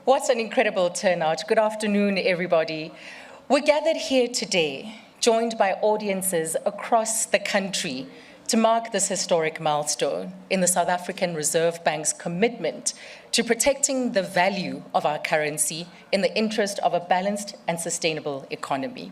What an incredible turnout. Good afternoon, everybody. We're gathered here today, joined by audiences across the country to mark this historic milestone in the South African Reserve Bank's commitment to protecting the value of our currency in the interest of a balanced and sustainable economy.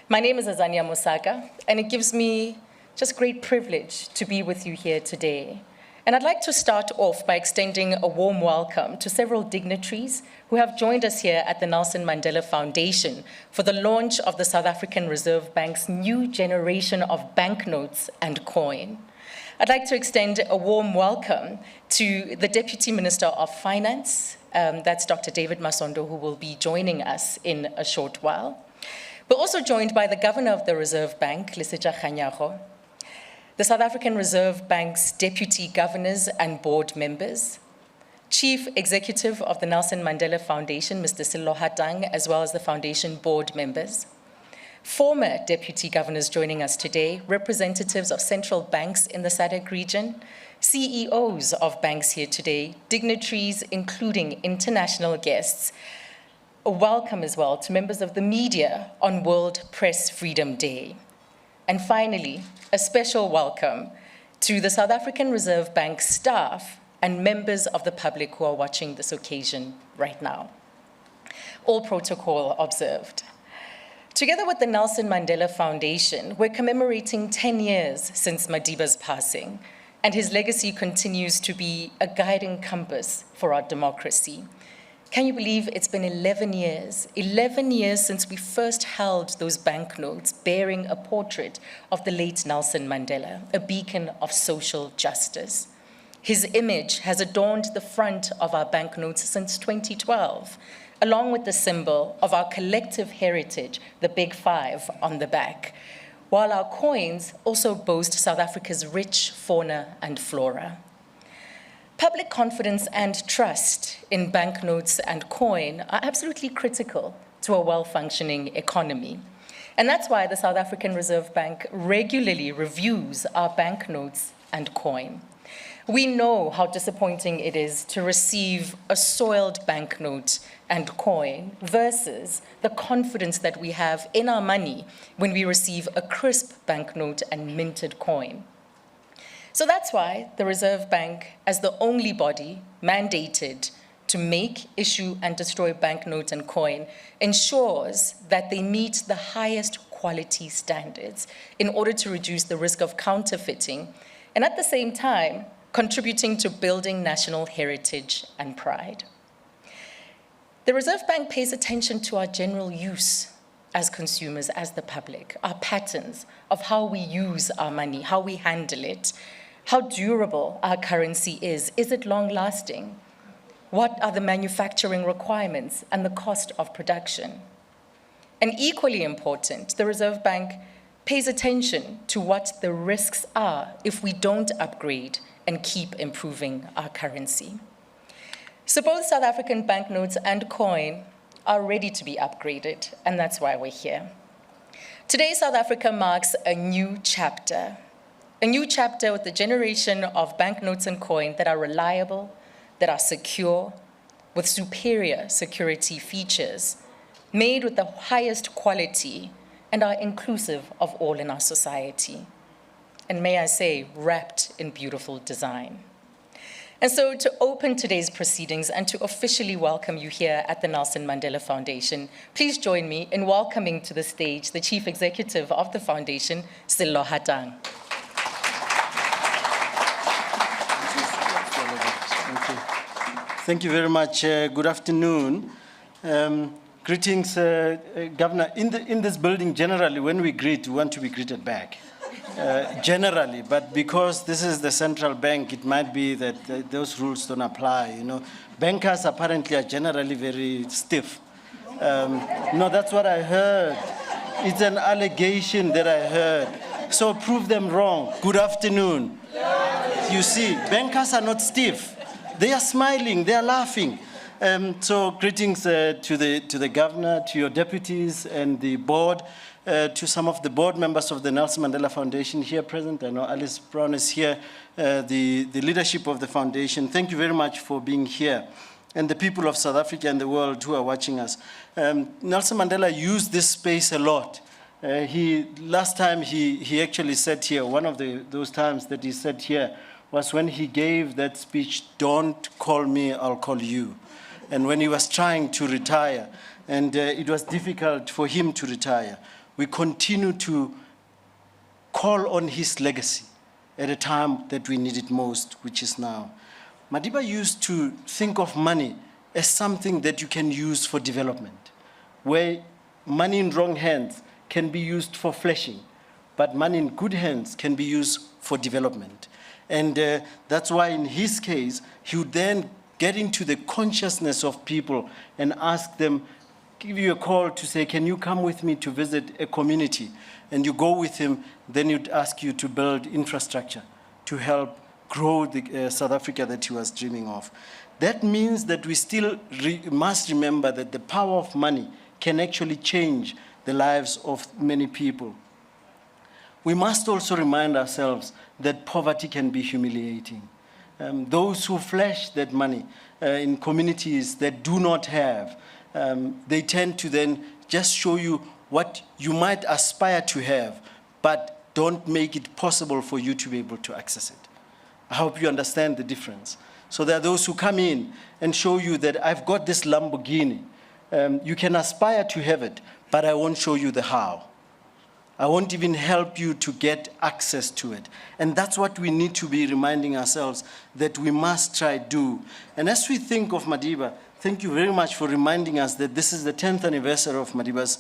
My name is Kganyago Musaka, and it gives me just great privilege to be with you here today. And I'd like to start off by extending a warm welcome to several dignitaries who have joined us here at the Nelson Mandela Foundation for the launch of the South African Reserve Bank's new generation of banknotes and coin. I'd like to extend a warm welcome to the Deputy Minister of Finance, that's Dr. David Masondo, who will be joining us in a short while. We're also joined by the Governor of the Reserve Bank, Lesetja Kganyago, the South African Reserve Bank's deputy governors and board members, Chief Executive of the Nelson Mandela Foundation, Mr. Lesetja, as well as the foundation board members, former deputy governors joining us today, representatives of central banks in the SADC region, CEOs of banks here today, dignitaries including international guests. A welcome as well to members of the media on World Press Freedom Day. And finally, a special welcome to the South African Reserve Bank staff and members of the public who are watching this occasion right now. All protocol observed. Together with the Nelson Mandela Foundation, we're commemorating 10 years since Madiba's passing, and his legacy continues to be a guiding compass for our democracy. Can you believe it's been 11 years? 11 years since we first held those banknotes bearing a portrait of the late Nelson Mandela, a beacon of social justice. His image has adorned the front of our banknotes since 2012, along with the symbol of our collective heritage, the Big Five, on the back, while our coins also boast South Africa's rich fauna and flora. Public confidence and trust in banknotes and coin are absolutely critical to a well-functioning economy. And that's why the South African Reserve Bank regularly reviews our banknotes and coin. We know how disappointing it is to receive a soiled banknote and coin versus the confidence that we have in our money when we receive a crisp banknote and minted coin. So that's why the Reserve Bank, as the only body mandated to make, issue, and destroy banknote and coin, ensures that they meet the highest quality standards in order to reduce the risk of counterfeiting, and at the same time, contributing to building national heritage and pride. The Reserve Bank pays attention to our general use as consumers, as the public, our patterns of how we use our money, how we handle it, how durable our currency is it long-lasting? What are the manufacturing requirements and the cost of production? And equally important, the Reserve Bank pays attention to what the risks are if we don't upgrade and keep improving our currency. So both South African banknotes and coin are ready to be upgraded, and that's why we're here. Today, South Africa marks a new chapter with the generation of banknotes and coin that are reliable, that are secure, with superior security features, made with the highest quality, and are inclusive of all in our society. And may I say, wrapped in beautiful design. And so to open today's proceedings and to officially welcome you here at the Nelson Mandela Foundation, please join me in welcoming to the stage the Chief Executive of the Foundation, Lesetja. Thank you very much. Good afternoon. Greetings, Governor. In this building, generally, when we greet, we want to be greeted back. Generally, but because this is the central bank, it might be that those rules don't apply. You know, bankers apparently are generally very stiff. No, that's what I heard. It's an allegation that I heard. So prove them wrong. Good afternoon. You see, bankers are not stiff. They are smiling, they are laughing. So greetings to the governor, to your deputies and the board, to some of the board members of the Nelson Mandela Foundation here present. I know Alice Brown is here, the leadership of the foundation. Thank you very much for being here. and the people of South Africa and the world who are watching us. Nelson Mandela used this space a lot. Last time he actually sat here, one of those times that he sat here was when he gave that speech, "Don't call me, I'll call you." And when he was trying to retire, and it was difficult for him to retire, we continue to call on his legacy at a time that we need it most, which is now. Madiba used to think of money as something that you can use for development, where money in wrong hands can be used for fleshing, but money in good hands can be used for development. And that's why in his case, he would then get into the consciousness of people and ask them, give you a call to say, can you come with me to visit a community? And you go with him, then he'd ask you to build infrastructure to help grow the South Africa that he was dreaming of. That means that we still must remember that the power of money can actually change the lives of many people. We must also remind ourselves that poverty can be humiliating. Those who flash that money in communities that do not have, they tend to then just show you what you might aspire to have, but don't make it possible for you to be able to access it. I hope you understand the difference. So there are those who come in and show you that I've got this Lamborghini. You can aspire to have it, but I won't show you the how. I won't even help you to get access to it. And that's what we need to be reminding ourselves that we must try to do. And as we think of Madiba, thank you very much for reminding us that this is the 10th anniversary of Madiba's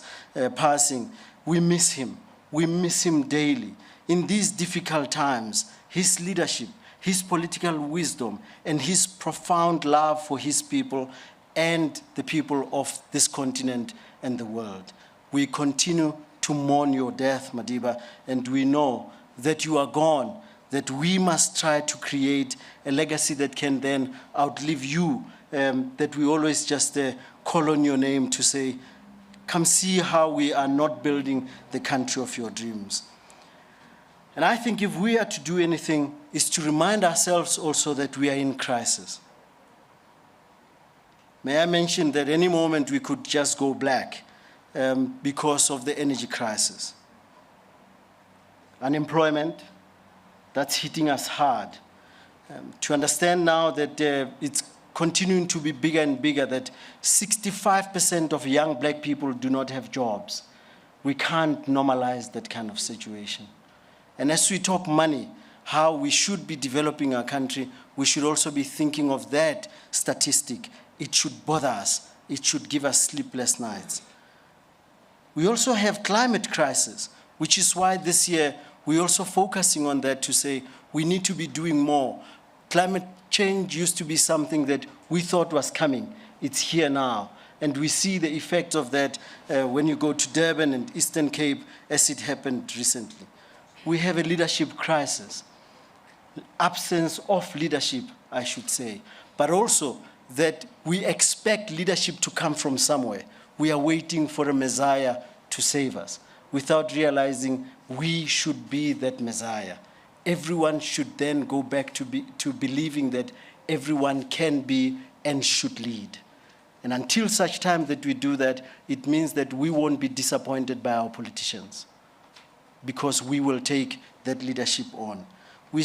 passing. We miss him. We miss him daily. In these difficult times, his leadership, his political wisdom, and his profound love for his people and the people of this continent and the world. We continue to mourn your death, Madiba, and we know that you are gone, that we must try to create a legacy that can then outlive you, that we always just call on your name to say, come see how we are not building the country of your dreams. And I think if we are to do anything, is to remind ourselves also that we are in crisis. May I mention that any moment we could just go black because of the energy crisis. Unemployment, that's hitting us hard. To understand now that it's continuing to be bigger and bigger, that 65% of young black people do not have jobs. We can't normalize that kind of situation. And as we talk money, how we should be developing our country, we should also be thinking of that statistic. It should bother us. It should give us sleepless nights. We also have climate crisis, which is why this year we're also focusing on that to say we need to be doing more. Climate change used to be something that we thought was coming. It's here now. And we see the effect of that when you go to Durban and Eastern Cape, as it happened recently. We have a leadership crisis, absence of leadership, I should say, but also that we expect leadership to come from somewhere. We are waiting for a Messiah to save us without realizing we should be that Messiah. Everyone should then go back to believing that everyone can be and should lead. And until such time that we do that, it means that we won't be disappointed by our politicians, because we will take that leadership on. We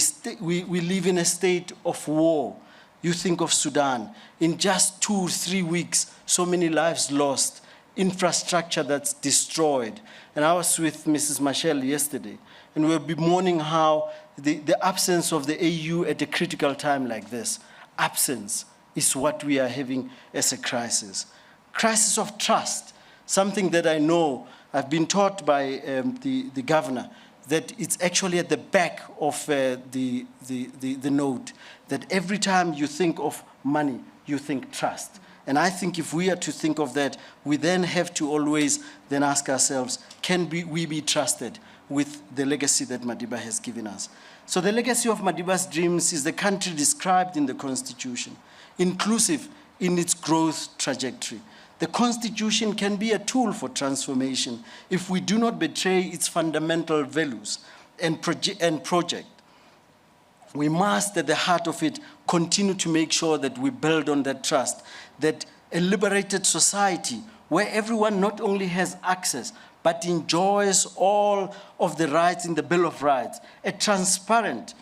live in a state of war. You think of Sudan. In just 2-3 weeks, so many lives lost, infrastructure that's destroyed. And I was with Mrs. Machel yesterday, and we'll be mourning how the absence of the AU at a critical time like this, absence is what we are having as a crisis. Crisis of trust, something that I know I've been taught by the governor that it's actually at the back of the note, that every time you think of money, you think trust. And I think if we are to think of that, we then have to always then ask ourselves, can we be trusted with the legacy that Madiba has given us? So the legacy of Madiba's dreams is the country described in the Constitution, inclusive in its growth trajectory. The Constitution can be a tool for transformation if we do not betray its fundamental values and project. we must, at the heart of it, continue to make sure that we build on that trust, that a liberated society where everyone not only has access, but enjoys all of the rights in the Bill of Rights, a transparent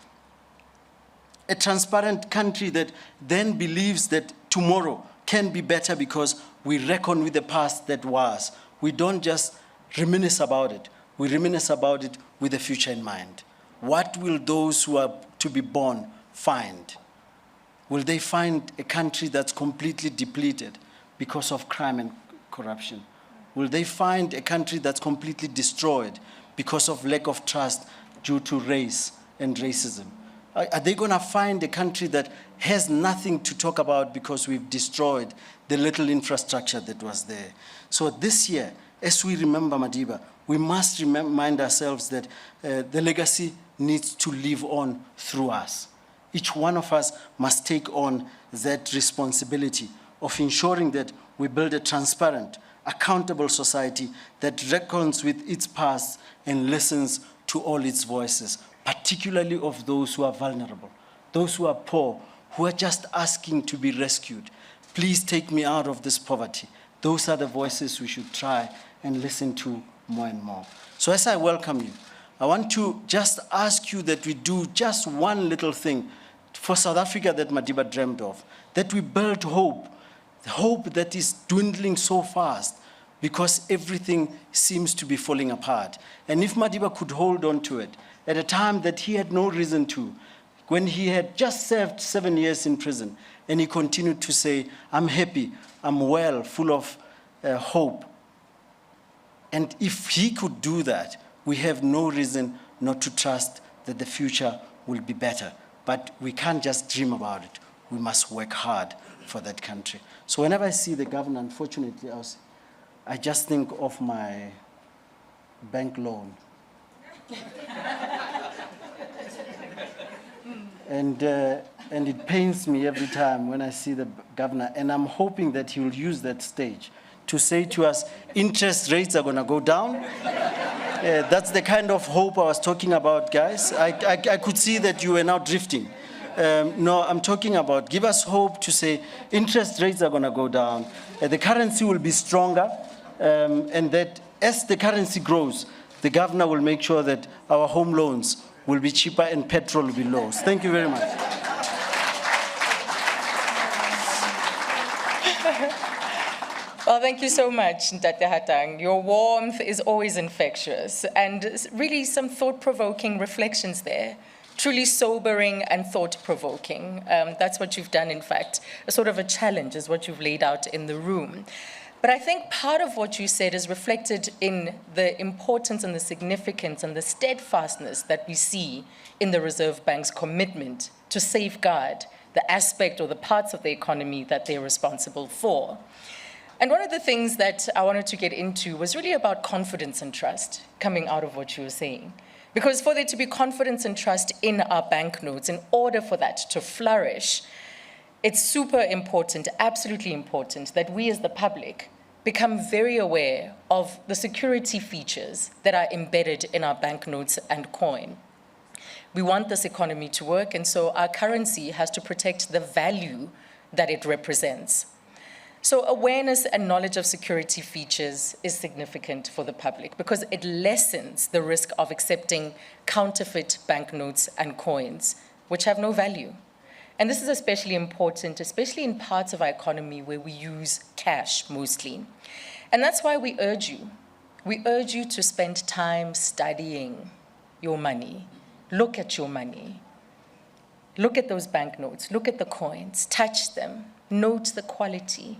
country that then believes that tomorrow can be better because we reckon with the past that was. We don't just reminisce about it. We reminisce about it with the future in mind. What will those who are to be born find? Will they find a country that's completely depleted because of crime and corruption? Will they find a country that's completely destroyed because of lack of trust due to race and racism? Are they going to find a country that has nothing to talk about because we've destroyed the little infrastructure that was there? So this year, as we remember Madiba, we must remind ourselves that the legacy needs to live on through us. Each one of us must take on that responsibility of ensuring that we build a transparent, accountable society that reckons with its past and listens to all its voices, particularly of those who are vulnerable, those who are poor, who are just asking to be rescued. Please take me out of this poverty. Those are the voices we should try and listen to more and more. So as I welcome you, I want to just ask you that we do just one little thing for South Africa that Madiba dreamed of, that we build hope, the hope that is dwindling so fast because everything seems to be falling apart. And if Madiba could hold on to it at a time that he had no reason to, when he had just served 7 years in prison, and he continued to say, I'm happy, I'm well, full of hope. And if he could do that, we have no reason not to trust that the future will be better. But we can't just dream about it. We must work hard for that country. So whenever I see the governor, unfortunately, I just think of my bank loan. And it pains me every time when I see the governor, and I'm hoping that he will use that stage to say to us, interest rates are going to go down. That's the kind of hope I was talking about, guys. I could see that you were now drifting. No, I'm talking about give us hope to say interest rates are going to go down, the currency will be stronger, and that as the currency grows, the governor will make sure that our home loans will be cheaper and petrol will be low. Thank you very much. Well, thank you so much, Ntate Hatang. Your warmth is always infectious, and really some thought-provoking reflections there. Truly sobering and thought-provoking. That's what you've done, in fact. A sort of a challenge is what you've laid out in the room. But I think part of what you said is reflected in the importance and the significance and the steadfastness that we see in the Reserve Bank's commitment to safeguard the aspect or the parts of the economy that they're responsible for. And one of the things that I wanted to get into was really about confidence and trust coming out of what you were saying. Because for there to be confidence and trust in our banknotes, in order for that to flourish, it's super important, absolutely important, that we as the public become very aware of the security features that are embedded in our banknotes and coin. We want this economy to work, and so our currency has to protect the value that it represents. So awareness and knowledge of security features is significant for the public because it lessens the risk of accepting counterfeit banknotes and coins, which have no value. And this is especially important, especially in parts of our economy where we use cash mostly. And that's why we urge you. We urge you to spend time studying your money. Look at your money. Look at those banknotes. Look at the coins. Touch them. Note the quality.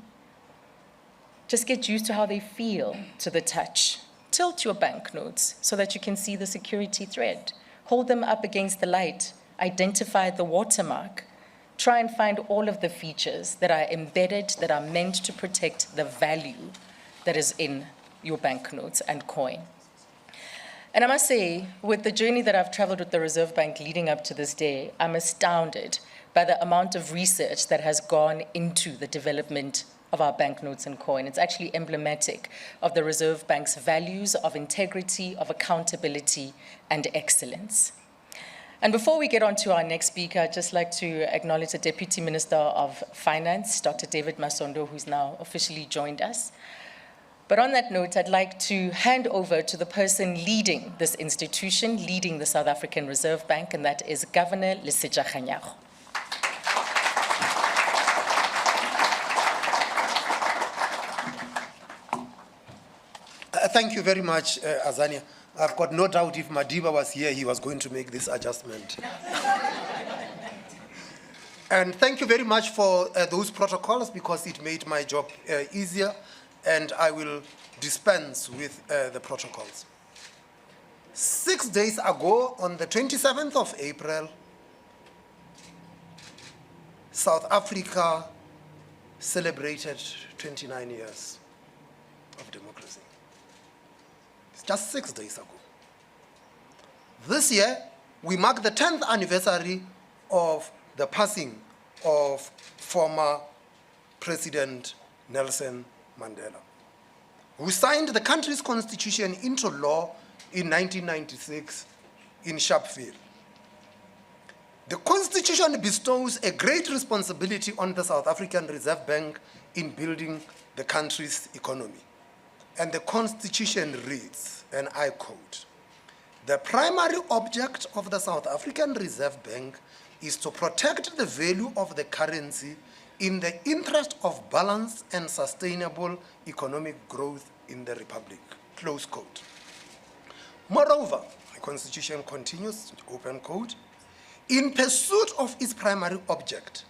Just get used to how they feel to the touch. Tilt your banknotes so that you can see the security thread. Hold them up against the light. Identify the watermark. Try and find all of the features that are embedded, that are meant to protect the value that is in your banknotes and coin. And I must say, with the journey that I've traveled with the Reserve Bank leading up to this day, I'm astounded by the amount of research that has gone into the development of our banknotes and coin. It's actually emblematic of the Reserve Bank's values of integrity, of accountability, and excellence. And before we get on to our next speaker, I'd just like to acknowledge the Deputy Minister of Finance, Dr. David Masondo, who's now officially joined us. But on that note, I'd like to hand over to the person leading this institution, leading the South African Reserve Bank, and that is Governor Lesetja Kganyago. Thank you very much, Azania. I've got no doubt if Madiba was here, he was going to make this adjustment. And thank you very much for those protocols, because it made my job easier, and I will dispense with the protocols. 6 days ago, on the 27th of April, South Africa celebrated 29 years of democracy. Just 6 days ago. This year, we mark the 10th anniversary of the passing of former President Nelson Mandela, who signed the country's constitution into law in 1996 in Sharpeville. The constitution bestows a great responsibility on the South African Reserve Bank in building the country's economy. And the constitution reads, and I quote, "The primary object of the South African Reserve Bank is to protect the value of the currency in the interest of balanced and sustainable economic growth in the Republic." Close quote. Moreover, the constitution continues, open quote, "In pursuit of its primary object,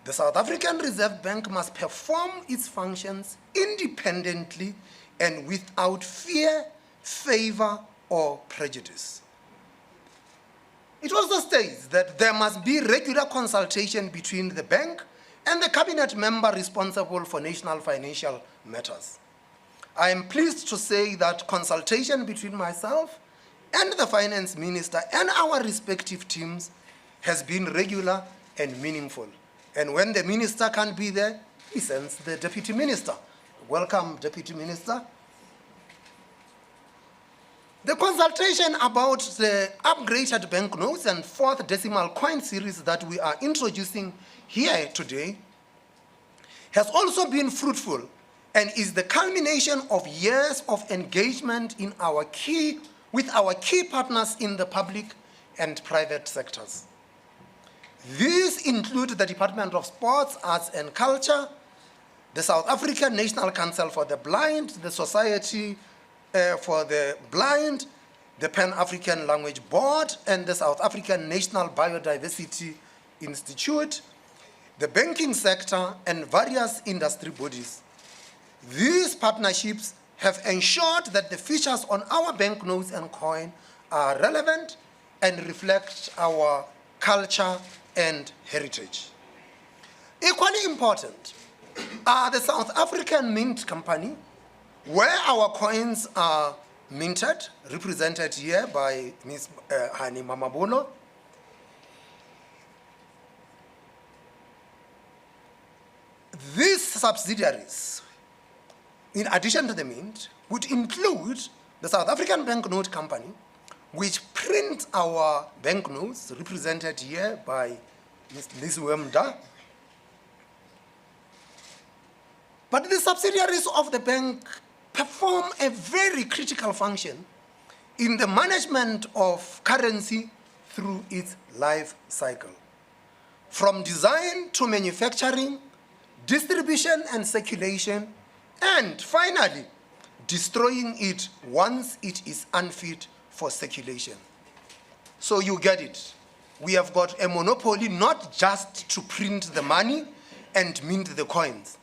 the South African Reserve Bank must perform its functions independently and without fear, favor, or prejudice." It also states that there must be regular consultation between the bank and the cabinet member responsible for national financial matters. I am pleased to say that consultation between myself and the finance minister and our respective teams has been regular and meaningful. And when the minister can't be there, he sends the deputy minister. Welcome, Deputy Minister. The consultation about the upgraded banknotes and fourth decimal coin series that we are introducing here today has also been fruitful and is the culmination of years of engagement with our key partners in the public and private sectors. These include the Department of Sports, Arts and Culture, the South African National Council for the Blind, the Society for the Blind, the Pan-African Language Board, and the South African National Biodiversity Institute, the banking sector, and various industry bodies. These partnerships have ensured that the features on our banknotes and coin are relevant and reflect our culture and heritage. Equally important are the South African Mint Company, where our coins are minted, represented here by Ms. Hani Mamabolo. These subsidiaries, in addition to the Mint, would include the South African Banknote Company, which prints our banknotes, represented here by Ms. Lesetja. But the subsidiaries of the bank perform a very critical function in the management of currency through its life cycle, from design to manufacturing, distribution and circulation, and finally, destroying it once it is unfit for circulation. So you get it. We have got a monopoly not just to print the money and mint the coins.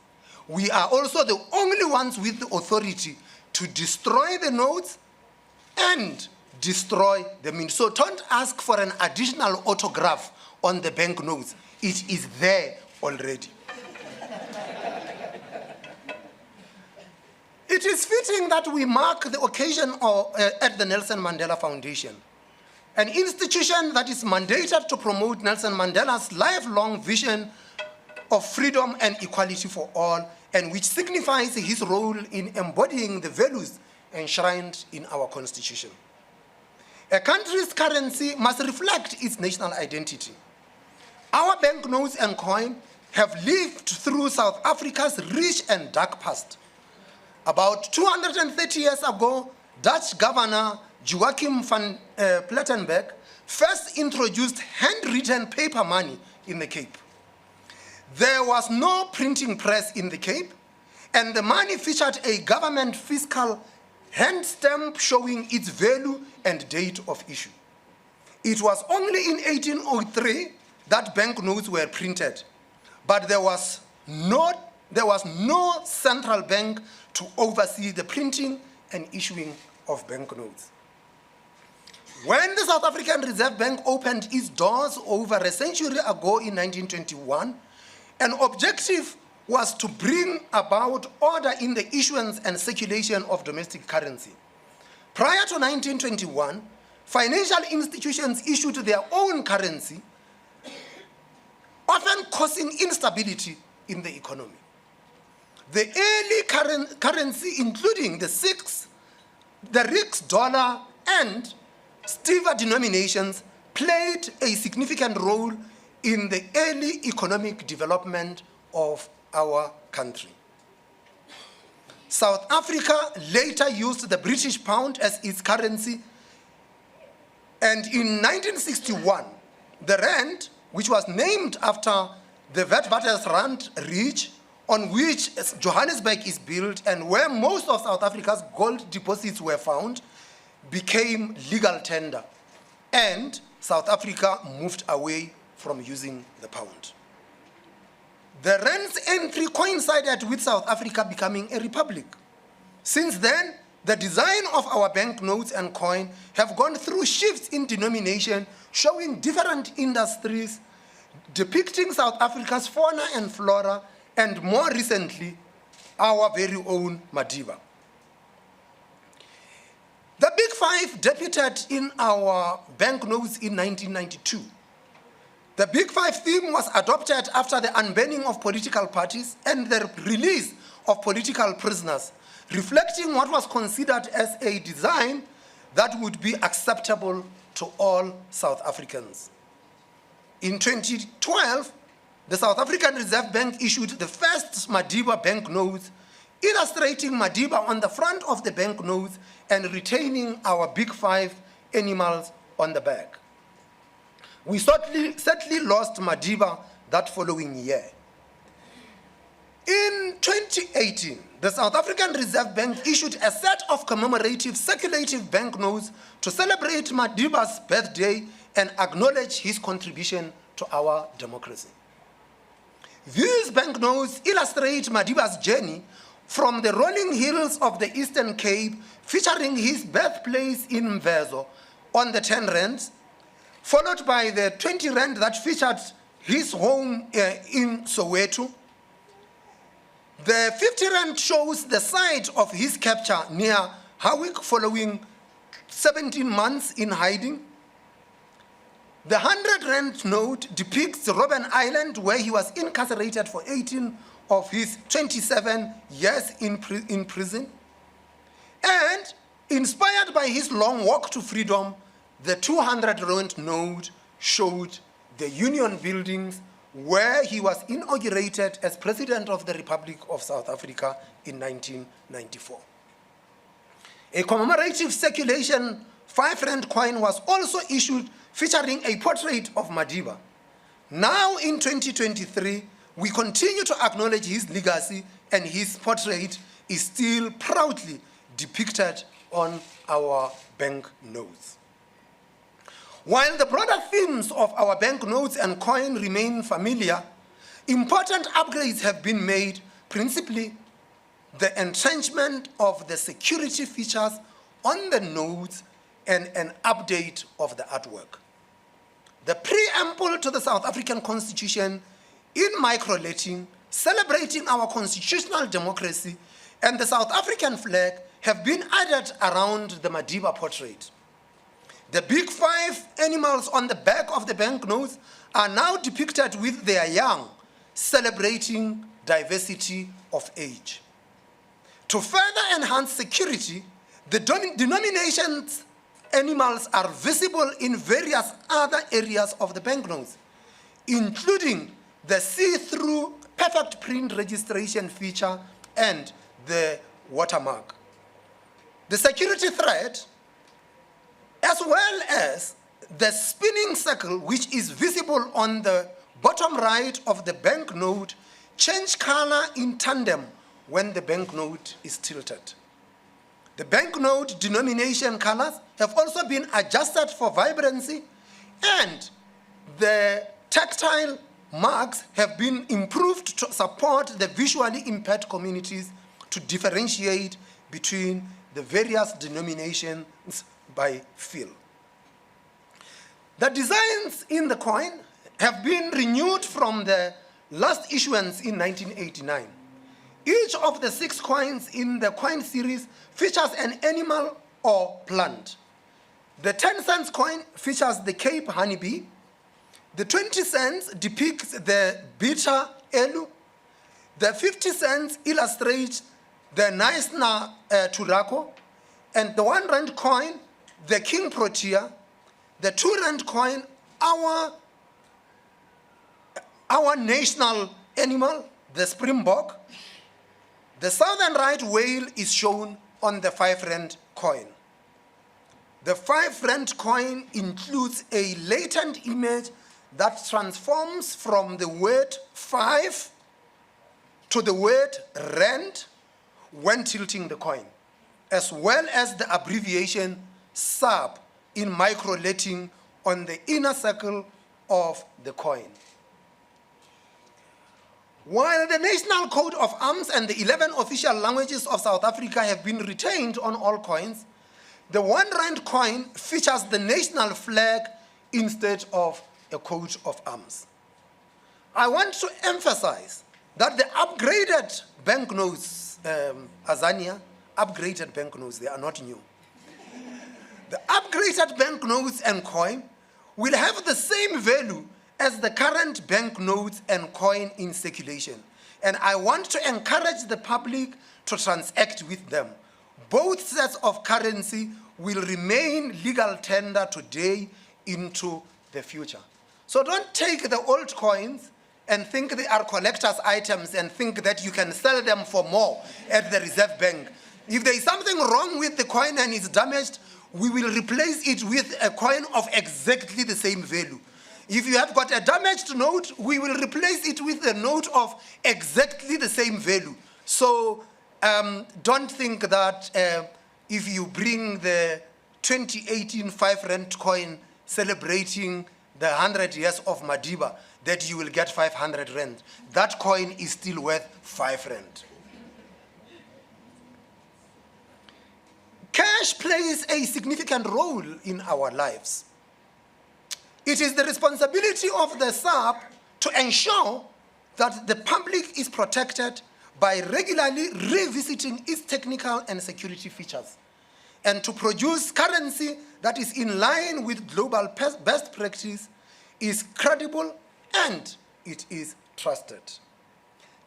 We are also the only ones with the authority to destroy the notes and destroy the mint. So don't ask for an additional autograph on the banknotes. It is there already. It is fitting that we mark the occasion at the Nelson Mandela Foundation, an institution that is mandated to promote Nelson Mandela's lifelong vision of freedom and equality for all, and which signifies his role in embodying the values enshrined in our Constitution. A country's currency must reflect its national identity. Our banknotes and coin have lived through South Africa's rich and dark past. About 230 years ago, Dutch governor Joachim van Plettenberg first introduced handwritten paper money in the Cape. There was no printing press in the Cape, and the money featured a government fiscal hand stamp showing its value and date of issue. It was only in 1803 that banknotes were printed, but there was no central bank to oversee the printing and issuing of banknotes. When the South African Reserve Bank opened its doors over a century ago in 1921, an objective was to bring about order in the issuance and circulation of domestic currency. Prior to 1921, financial institutions issued their own currency, often causing instability in the economy. The early currency, including the Rix dollar and stiver denominations, played a significant role in the early economic development of our country. South Africa later used the British pound as its currency, and in 1961, the rand, which was named after the Witwatersrand Ridge, on which Johannesburg is built and where most of South Africa's gold deposits were found, became legal tender, and South Africa moved away from using the pound. The rand's entry coincided with South Africa becoming a republic. Since then, the design of our banknotes and coin have gone through shifts in denomination, showing different industries, depicting South Africa's fauna and flora, and more recently, our very own Madiba. The Big Five debuted in our banknotes in 1992. The Big Five theme was adopted after the unbanning of political parties and the release of political prisoners, reflecting what was considered as a design that would be acceptable to all South Africans. In 2012, the South African Reserve Bank issued the first Madiba banknotes, illustrating Madiba on the front of the banknotes and retaining our Big Five animals on the back. We sadly lost Madiba that following year. In 2018, the South African Reserve Bank issued a set of commemorative circulative banknotes to celebrate Madiba's birthday and acknowledge his contribution to our democracy. These banknotes illustrate Madiba's journey from the rolling hills of the Eastern Cape, featuring his birthplace in Mvezo on the 10 rands, followed by the 20 rand that featured his home in Soweto. The 50 rand shows the site of his capture near Howick following 17 months in hiding. The 100 rand note depicts Robben Island, where he was incarcerated for 18 of his 27 years in prison. And inspired by his long walk to freedom, the 200 rand note showed the Union buildings where he was inaugurated as President of the Republic of South Africa in 1994. A commemorative circulation 5 rand coin was also issued featuring a portrait of Madiba. Now in 2023, we continue to acknowledge his legacy, and his portrait is still proudly depicted on our banknotes. While the broader themes of our banknotes and coin remain familiar, important upgrades have been made, principally the entrenchment of the security features on the notes and an update of the artwork. The preamble to the South African Constitution in microletting, celebrating our constitutional democracy, and the South African flag have been added around the Madiba portrait. The Big Five animals on the back of the banknotes are now depicted with their young, celebrating diversity of age. To further enhance security, the denominations animals are visible in various other areas of the banknotes, including the see-through perfect print registration feature and the watermark. The security threat, as well as the spinning circle, which is visible on the bottom right of the banknote, change color in tandem when the banknote is tilted. The banknote denomination colors have also been adjusted for vibrancy, and the tactile marks have been improved to support the visually impaired communities to differentiate between the various denominations by feel. The designs in the coin have been renewed from the last issuance in 1989. Each of the 6 coins in the coin series features an animal or plant. The 10 cents coin features the Cape honeybee. The 20 cents depicts the bitter elu. The 50 cents illustrates the Naisna tobacco. And the 1 rand coin, the king protea. The 2 rand coin, our national animal, the springbok. The southern right whale is shown on the 5 rand coin. The 5 rand coin includes a latent image that transforms from the word 5 to the word rand when tilting the coin, as well as the abbreviation SAB in micro-letting on the inner circle of the coin. While the National Coat of Arms and the 11 official languages of South Africa have been retained on all coins, the 1 rand coin features the national flag instead of a coat of arms. I want to emphasize that the upgraded banknotes, Azania, upgraded banknotes, they are not new. The upgraded banknotes and coin will have the same value as the current banknotes and coin in circulation. And I want to encourage the public to transact with them. Both sets of currency will remain legal tender today into the future. So don't take the old coins and think they are collector's items and think that you can sell them for more at the Reserve Bank. If there is something wrong with the coin and it's damaged, we will replace it with a coin of exactly the same value. If you have got a damaged note, we will replace it with a note of exactly the same value. So don't think that if you bring the 2018 5 rand coin celebrating the 100 years of Madiba, that you will get 500 rand. That coin is still worth 5 rand. Cash plays a significant role in our lives. It is the responsibility of the SAP to ensure that the public is protected by regularly revisiting its technical and security features, and to produce currency that is in line with global best practice, is credible, and it is trusted.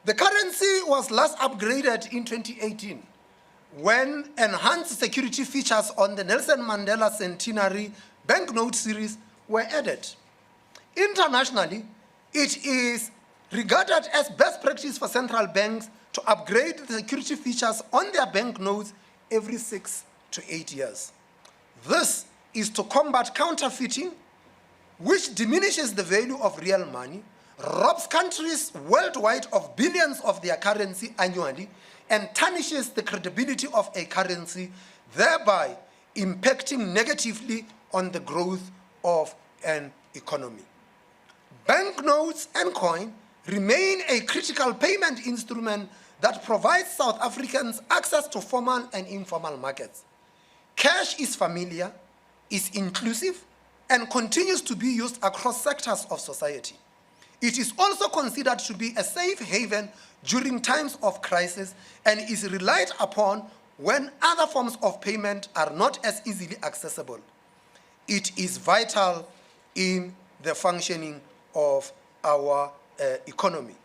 The currency was last upgraded in 2018 when enhanced security features on the Nelson Mandela Centenary banknote series were added. Internationally, it is regarded as best practice for central banks to upgrade the security features on their banknotes every 6 to 8 years. This is to combat counterfeiting, which diminishes the value of real money, robs countries worldwide of billions of their currency annually, and tarnishes the credibility of a currency, thereby impacting negatively on the growth of an economy. Banknotes and coin remain a critical payment instrument that provides South Africans access to formal and informal markets. Cash is familiar, is inclusive, and continues to be used across sectors of society. It is also considered to be a safe haven during times of crisis and is relied upon when other forms of payment are not as easily accessible. It is vital in the functioning of our economy.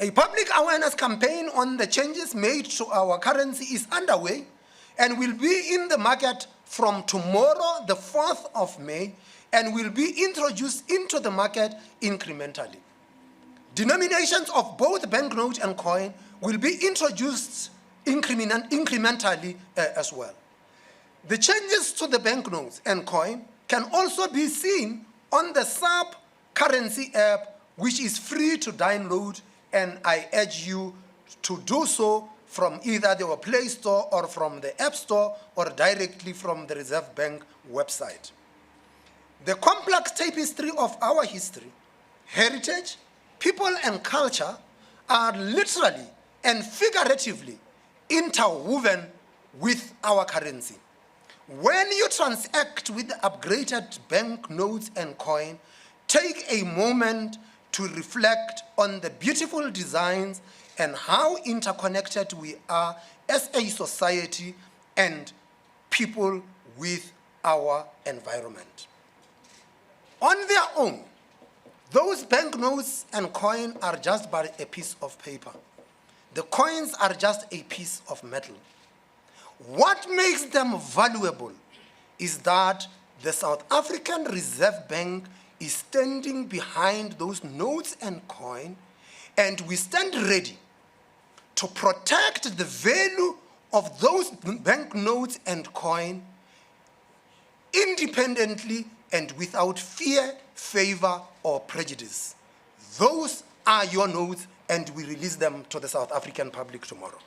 A public awareness campaign on the changes made to our currency is underway and will be in the market from tomorrow, the 4th of May, and will be introduced into the market incrementally. Denominations of both banknote and coin will be introduced incrementally as well. The changes to the banknotes and coin can also be seen on the SAP currency app, which is free to download, and I urge you to do so from either the Play Store or from the App Store or directly from the Reserve Bank website. The complex tapestry of our history, heritage, people, and culture are literally and figuratively interwoven with our currency. When you transact with the upgraded banknotes and coin, take a moment to reflect on the beautiful designs and how interconnected we are as a society and people with our environment. On their own, those banknotes and coin are just but a piece of paper. The coins are just a piece of metal. What makes them valuable is that the South African Reserve Bank is standing behind those notes and coin, and we stand ready to protect the value of those banknotes and coin independently and without fear, favor, or prejudice. Those are your notes, and we release them to the South African public tomorrow.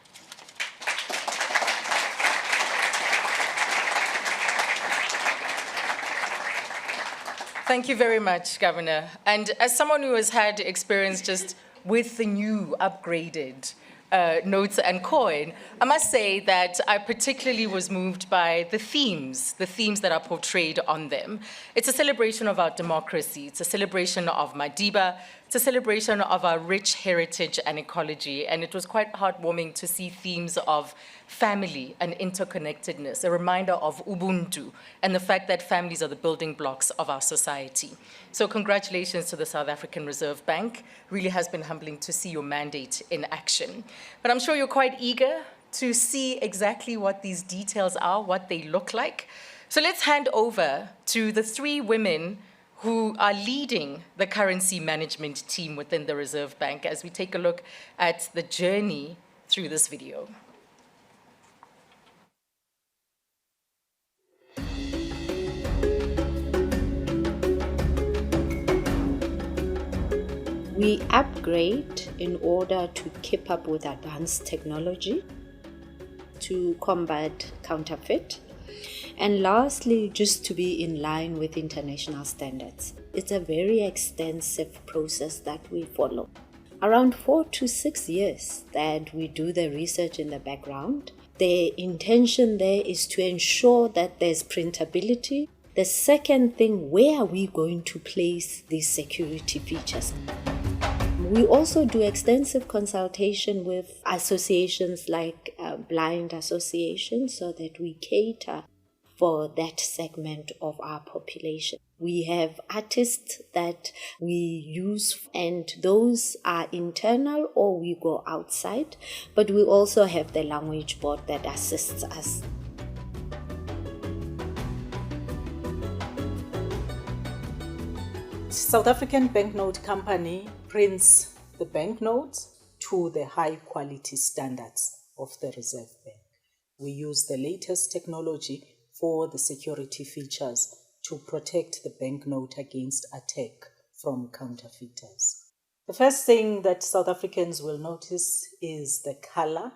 Thank you very much, Governor. And as someone who has had experience just with the new upgraded notes and coin, I must say that I particularly was moved by the themes that are portrayed on them. It's a celebration of our democracy. It's a celebration of Madiba. It's a celebration of our rich heritage and ecology. And it was quite heartwarming to see themes of family and interconnectedness, a reminder of Ubuntu and the fact that families are the building blocks of our society. So congratulations to the South African Reserve Bank. Really has been humbling to see your mandate in action. But I'm sure you're quite eager to see exactly what these details are, what they look like. So let's hand over to the three women who are leading the currency management team within the Reserve Bank as we take a look at the journey through this video. We upgrade in order to keep up with advanced technology, to combat counterfeit, and lastly, just to be in line with international standards. It's a very extensive process that we follow. Around 4 to 6 years that we do the research in the background. The intention there is to ensure that there's printability. The second thing, where are we going to place these security features? We also do extensive consultation with associations like blind associations so that we cater for that segment of our population. We have artists that we use, and those are internal or we go outside, but we also have the language board that assists us. South African Banknote Company prints the banknotes to the high quality standards of the Reserve Bank. We use the latest technology for the security features to protect the banknote against attack from counterfeiters. The first thing that South Africans will notice is the color.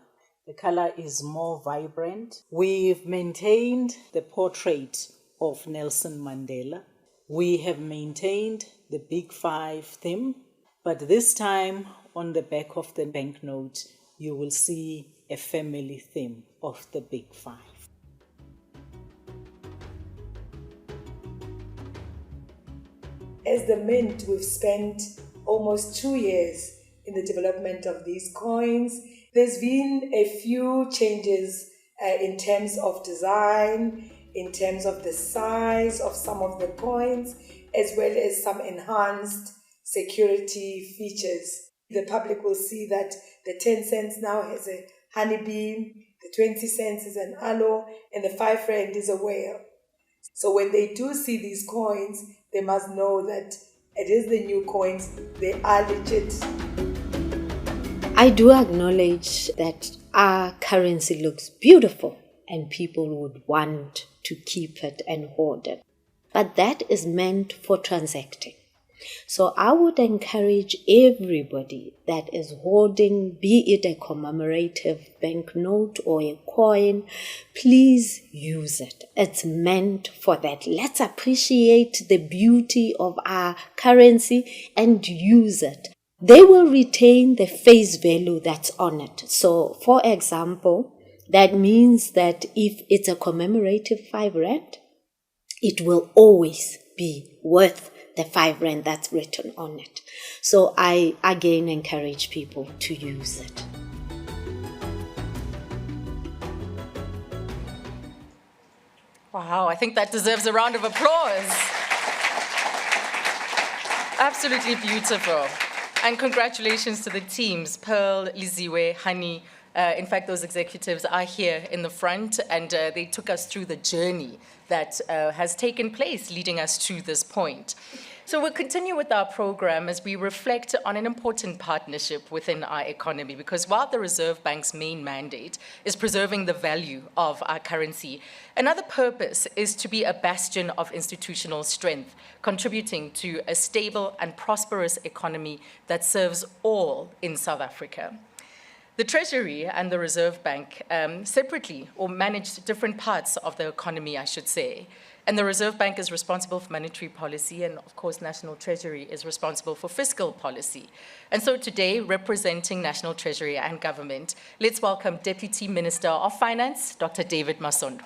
The color is more vibrant. We've maintained the portrait of Nelson Mandela. We have maintained the Big Five theme, but this time on the back of the banknote, you will see a family theme of the Big Five. As the Mint, we've spent almost 2 years in the development of these coins. There's been a few changes in terms of design, in terms of the size of some of the coins, as well as some enhanced security features. The public will see that the 10 cents now has a honeybee, the 20 cents is an aloe, and the 5 rand is a whale. So when they do see these coins, they must know that it is the new coins, they are legit. I do acknowledge that our currency looks beautiful and people would want to keep it and hoard it. But that is meant for transacting. So I would encourage everybody that is hoarding, be it a commemorative banknote or a coin, please use it. It's meant for that. Let's appreciate the beauty of our currency and use it. They will retain the face value that's on it. So, for example, that means that if it's a commemorative 5 rand, it will always be worth the 5 rand that's written on it. So I again encourage people to use it. Wow, I think that deserves a round of applause. Absolutely beautiful. And congratulations to the teams, Pearl, Liziwe, Hani. In fact, those executives are here in the front, and they took us through the journey that has taken place leading us to this point. So we'll continue with our program as we reflect on an important partnership within our economy, because while the Reserve Bank's main mandate is preserving the value of our currency, another purpose is to be a bastion of institutional strength, contributing to a stable and prosperous economy that serves all in South Africa. The Treasury and the Reserve Bank separately or manage different parts of the economy, I should say. And the Reserve Bank is responsible for monetary policy, and of course, National Treasury is responsible for fiscal policy. And so today, representing National Treasury and government, let's welcome Deputy Minister of Finance, Dr. David Masondo.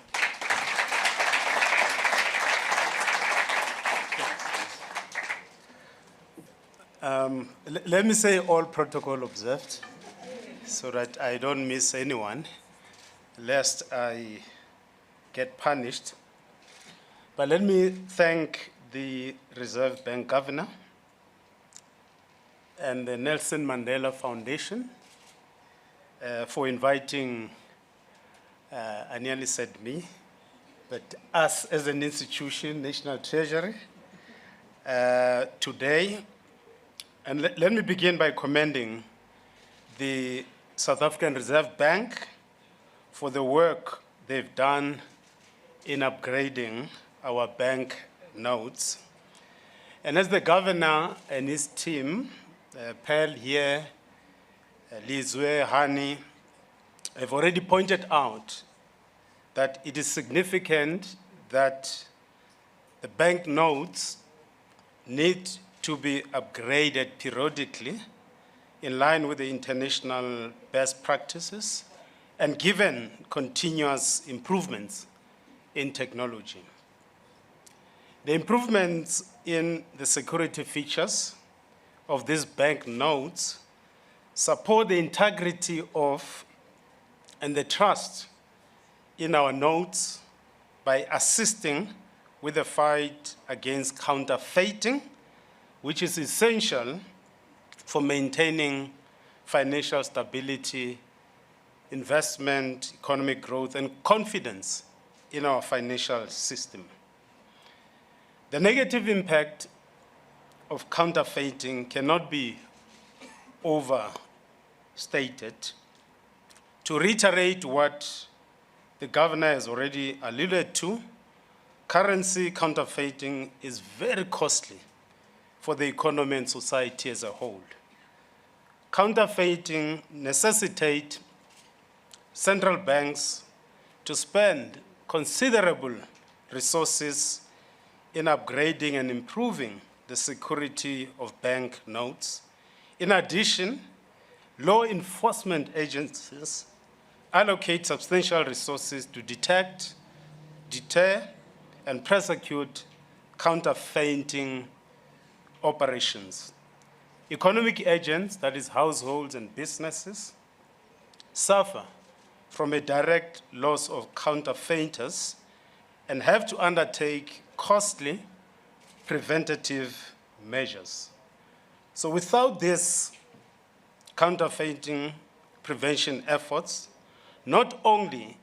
Let me say all protocol observed, so that I don't miss anyone, lest I get punished. But let me thank the Reserve Bank Governor and the Nelson Mandela Foundation for inviting, I nearly said me, but us as an institution, National Treasury, today. And let me begin by commending the South African Reserve Bank for the work they've done in upgrading our bank notes. And as the governor and his team, Pearl here, Lizwe, Hani, have already pointed out that it is significant that the bank notes need to be upgraded periodically in line with the international best practices and given continuous improvements in technology. The improvements in the security features of these bank notes support the integrity of and the trust in our notes by assisting with the fight against counterfeiting, which is essential for maintaining financial stability, investment, economic growth, and confidence in our financial system. The negative impact of counterfeiting cannot be overstated. To reiterate what the governor has already alluded to, currency counterfeiting is very costly for the economy and society as a whole. Counterfeiting necessitates central banks to spend considerable resources in upgrading and improving the security of bank notes. In addition, law enforcement agencies allocate substantial resources to detect, deter, and prosecute counterfeiting operations. Economic agents, that is households and businesses, suffer from a direct loss of counterfeiters and have to undertake costly preventative measures. So without these counterfeiting prevention efforts, not only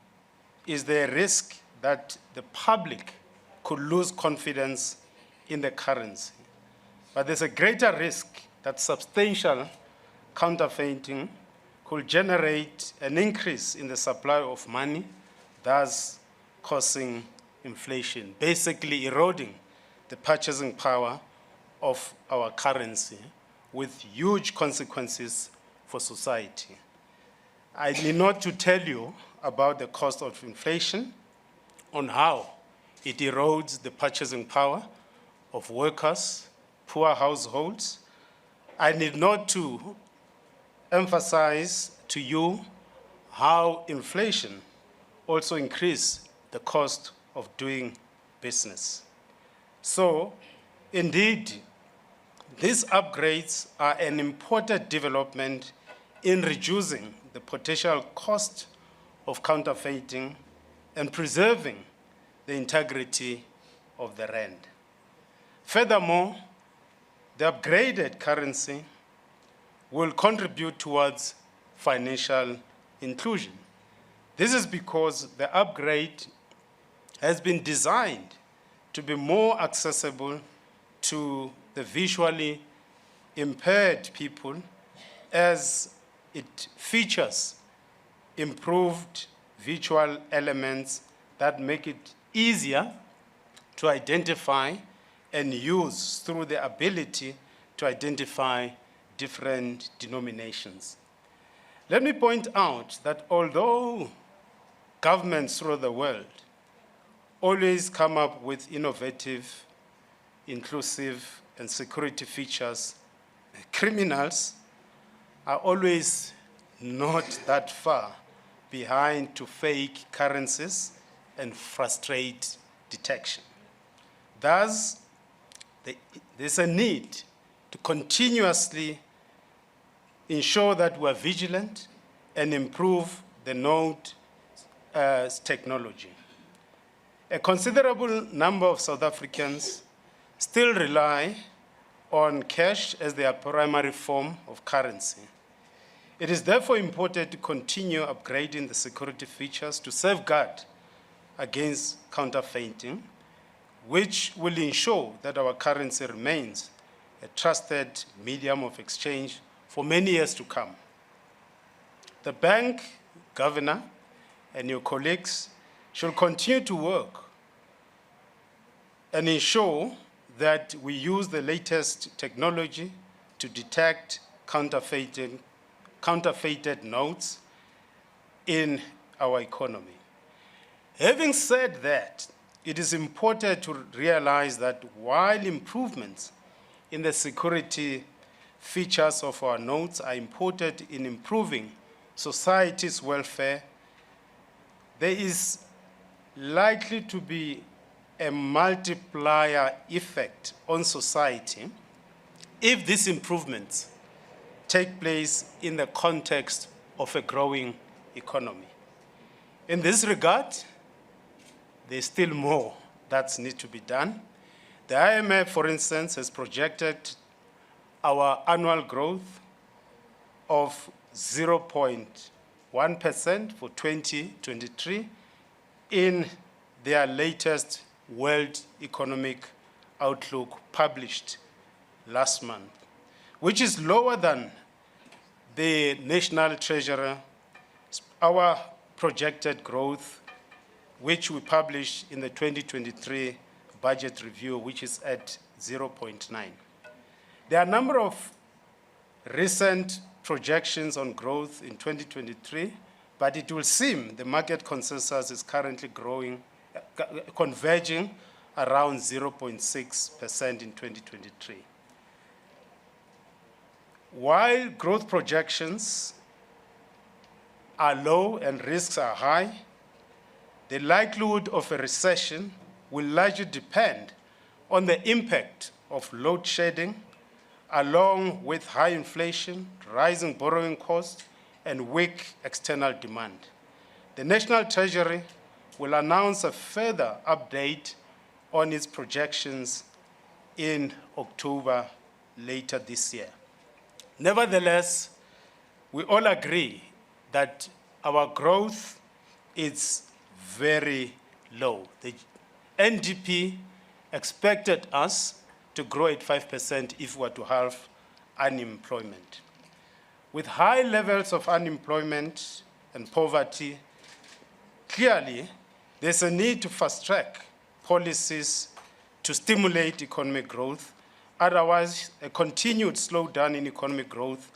is there a risk that the public could lose confidence in the currency, but there's a greater risk that substantial counterfeiting could generate an increase in the supply of money, thus causing inflation, basically eroding the purchasing power of our currency with huge consequences for society. I need not to tell you about the cost of inflation, on how it erodes the purchasing power of workers, poor households. I need not to emphasize to you how inflation also increases the cost of doing business. So, indeed, these upgrades are an important development in reducing the potential cost of counterfeiting and preserving the integrity of the rand. Furthermore, the upgraded currency will contribute towards financial inclusion. This is because the upgrade has been designed to be more accessible to the visually impaired people, as it features improved visual elements that make it easier to identify and use through the ability to identify different denominations. Let me point out that although governments throughout the world always come up with innovative, inclusive, and security features, criminals are always not that far behind to fake currencies and frustrate detection. Thus, there's a need to continuously ensure that we are vigilant and improve the node technology. A considerable number of South Africans still rely on cash as their primary form of currency. It is therefore important to continue upgrading the security features to safeguard against counterfeiting, which will ensure that our currency remains a trusted medium of exchange for many years to come. The bank, governor, and your colleagues should continue to work and ensure that we use the latest technology to detect counterfeited notes in our economy. Having said that, it is important to realize that while improvements in the security features of our notes are important in improving society's welfare, there is likely to be a multiplier effect on society if these improvements take place in the context of a growing economy. In this regard, there's still more that needs to be done. The IMF, for instance, has projected our annual growth of 0.1% for 2023 in their latest World Economic Outlook published last month, which is lower than the National Treasurer, our projected growth, which we published in the 2023 budget review, which is at 0.9. There are a number of recent projections on growth in 2023, but it will seem the market consensus is currently converging around 0.6% in 2023. While growth projections are low and risks are high, the likelihood of a recession will largely depend on the impact of load shedding, along with high inflation, rising borrowing costs, and weak external demand. The National Treasury will announce a further update on its projections in October later this year. Nevertheless, we all agree that our growth is very low. The NDP expected us to grow at 5% if we were to halve unemployment. With high levels of unemployment and poverty, clearly there's a need to fast-track policies to stimulate economic growth. Otherwise, a continued slowdown in economic growth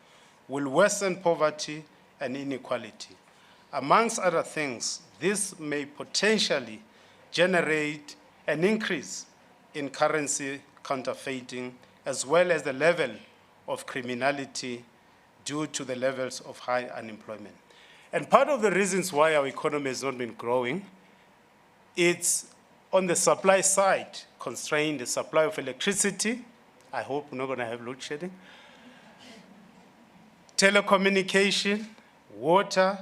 will worsen poverty and inequality. Amongst other things, this may potentially generate an increase in currency counterfeiting, as well as the level of criminality due to the levels of high unemployment. And part of the reasons why our economy has not been growing, it's on the supply side, constrained the supply of electricity. I hope we're not going to have load shedding. Telecommunication, water,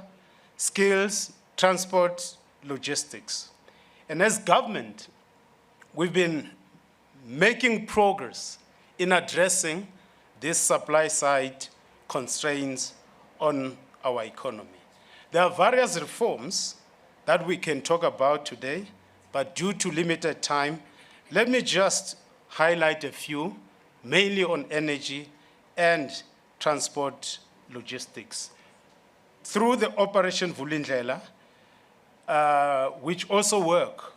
skills, transport, logistics. And as government, we've been making progress in addressing these supply side constraints on our economy. There are various reforms that we can talk about today, but due to limited time, let me just highlight a few, mainly on energy and transport logistics. Through the Operation Vulindlela, which also work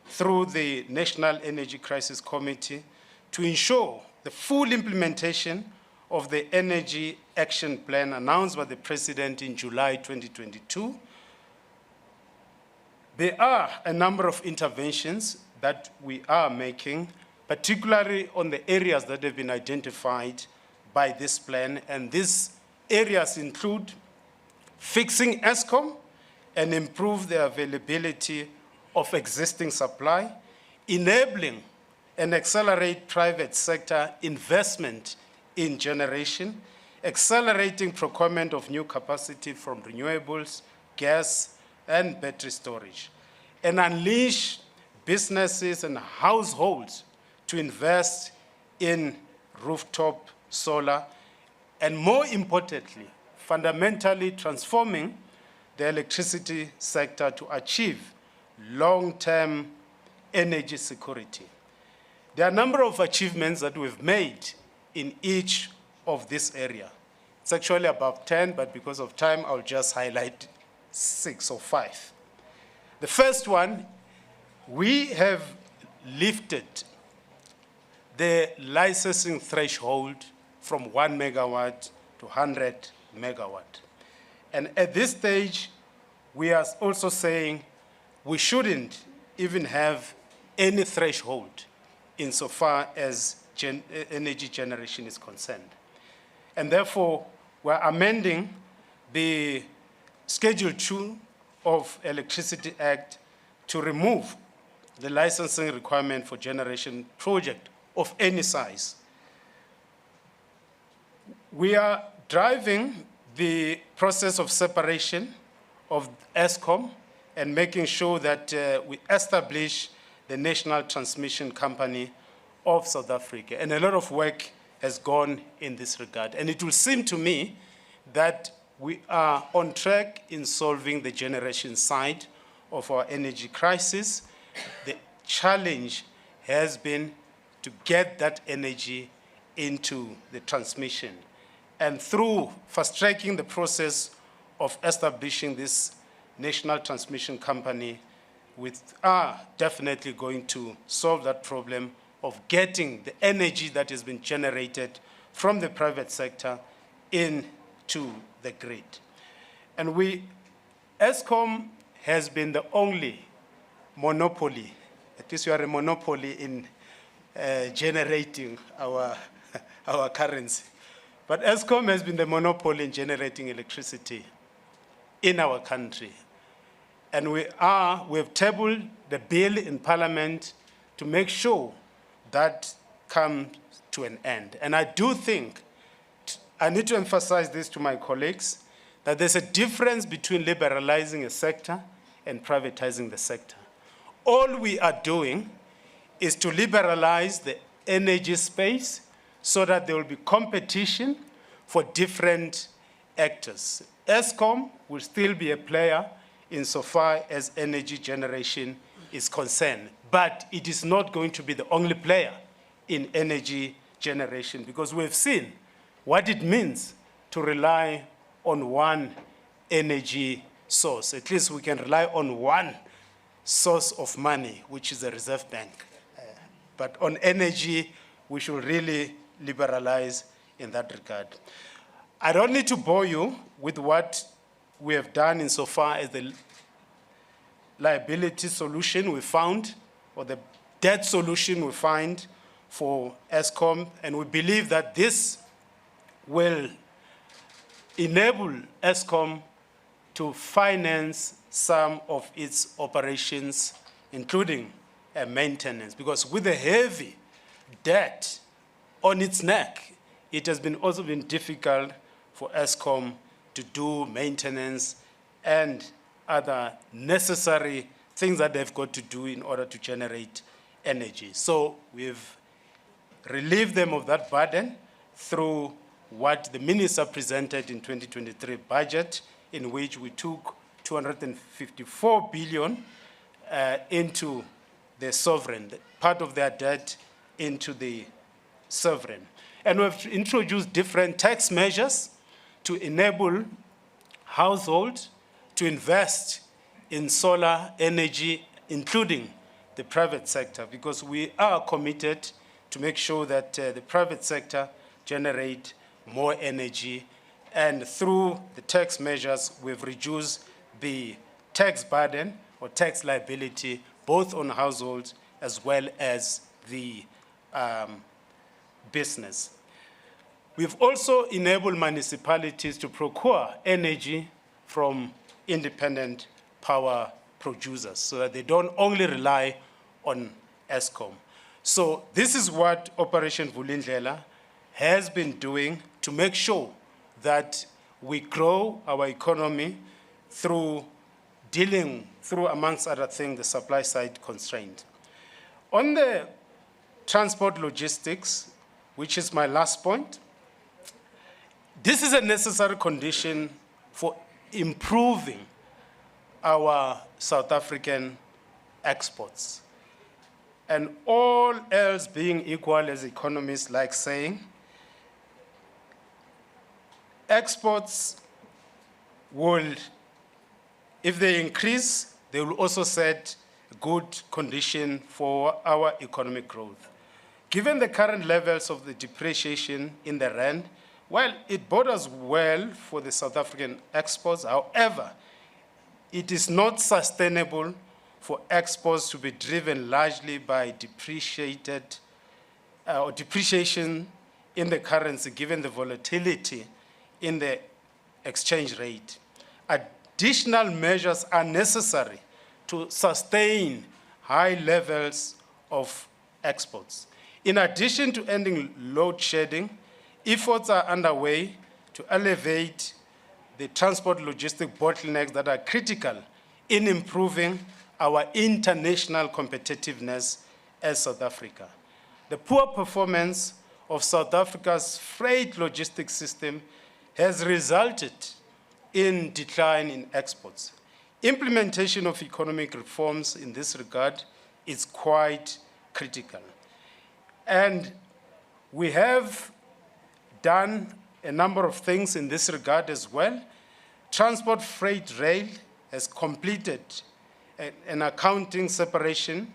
through the National Energy Crisis Committee to ensure the full implementation of the Energy Action Plan announced by the President in July 2022. There are a number of interventions that we are making, particularly on the areas that have been identified by this plan, and these areas include fixing Eskom and improve the availability of existing supply, enabling and accelerate private sector investment in generation, accelerating procurement of new capacity from renewables, gas, and battery storage, and unleash businesses and households to invest in rooftop solar, and more importantly, fundamentally transforming the electricity sector to achieve long-term energy security. There are a number of achievements that we've made in each of this area. It's actually about 10, but because of time, I'll just highlight 6 or 5. The first one, we have lifted the licensing threshold from 1 megawatt to 100 megawatt. And at this stage, we are also saying we shouldn't even have any threshold insofar as energy generation is concerned. And therefore, we're amending the Schedule 2 of Electricity Act to remove the licensing requirement for generation project of any size. We are driving the process of separation of Eskom and making sure that we establish the National Transmission Company of South Africa. And a lot of work has gone in this regard. And it will seem to me that we are on track in solving the generation side of our energy crisis. The challenge has been to get that energy into the transmission. And through fast-tracking the process of establishing this National Transmission Company, we are definitely going to solve that problem of getting the energy that has been generated from the private sector into the grid. And Eskom has been the only monopoly, at least we are a monopoly in generating our currency. But Eskom has been the monopoly in generating electricity in our country. And we have tabled the bill in Parliament to make sure that comes to an end. And I do think, I need to emphasize this to my colleagues, that there's a difference between liberalizing a sector and privatizing the sector. All we are doing is to liberalize the energy space so that there will be competition for different actors. Eskom will still be a player insofar as energy generation is concerned, but it is not going to be the only player in energy generation, because we've seen what it means to rely on one energy source. At least we can rely on one source of money, which is the Reserve Bank. But on energy, we should really liberalize in that regard. I don't need to bore you with what we have done insofar as the liability solution we found, or the debt solution we find for Eskom, and we believe that this will enable Eskom to finance some of its operations, including maintenance, because with a heavy debt on its neck, it has also been difficult for Eskom to do maintenance and other necessary things that they've got to do in order to generate energy. So we've relieved them of that burden through what the minister presented in 2023 budget, in which we took 254 billion into the sovereign, part of their debt into the sovereign. And we've introduced different tax measures to enable households to invest in solar energy, including the private sector, because we are committed to make sure that the private sector generate more energy. And through the tax measures, we've reduced the tax burden or tax liability, both on households as well as the business. We've also enabled municipalities to procure energy from independent power producers so that they don't only rely on Eskom. So this is what Operation Vulindlela has been doing to make sure that we grow our economy through dealing, through amongst other things, the supply side constraint. On the transport logistics, which is my last point, this is a necessary condition for improving our South African exports. And all else being equal, as economists like saying, exports will, if they increase, they will also set a good condition for our economic growth. Given the current levels of the depreciation in the rand, well, it bodes well for the South African exports. However, it is not sustainable for exports to be driven largely by depreciation in the currency, given the volatility in the exchange rate. Additional measures are necessary to sustain high levels of exports. In addition to ending load shedding, efforts are underway to elevate the transport logistic bottlenecks that are critical in improving our international competitiveness as South Africa. The poor performance of South Africa's freight logistics system has resulted in decline in exports. Implementation of economic reforms in this regard is quite critical. And we have done a number of things in this regard as well. Transport Freight Rail has completed an accounting separation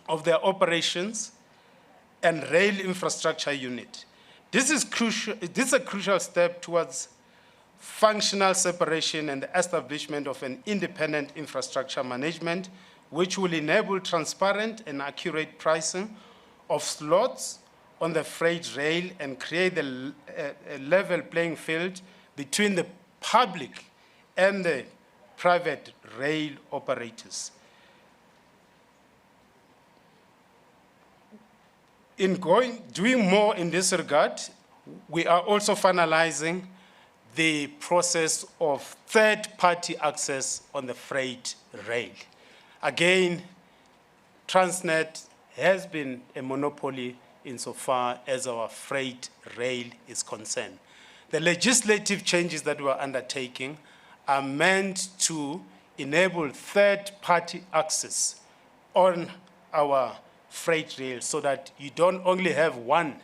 of their operations and rail infrastructure unit. This is crucial. This is a crucial step towards functional separation and the establishment of an independent infrastructure management, which will enable transparent and accurate pricing of slots on the freight rail and create a level playing field between the public and the private rail operators. In doing more in this regard, we are also finalizing the process of third-party access on the freight rail. Again, Transnet has been a monopoly insofar as our freight rail is concerned. The legislative changes that we're undertaking are meant to enable third-party access on our freight rail so that you don't only have one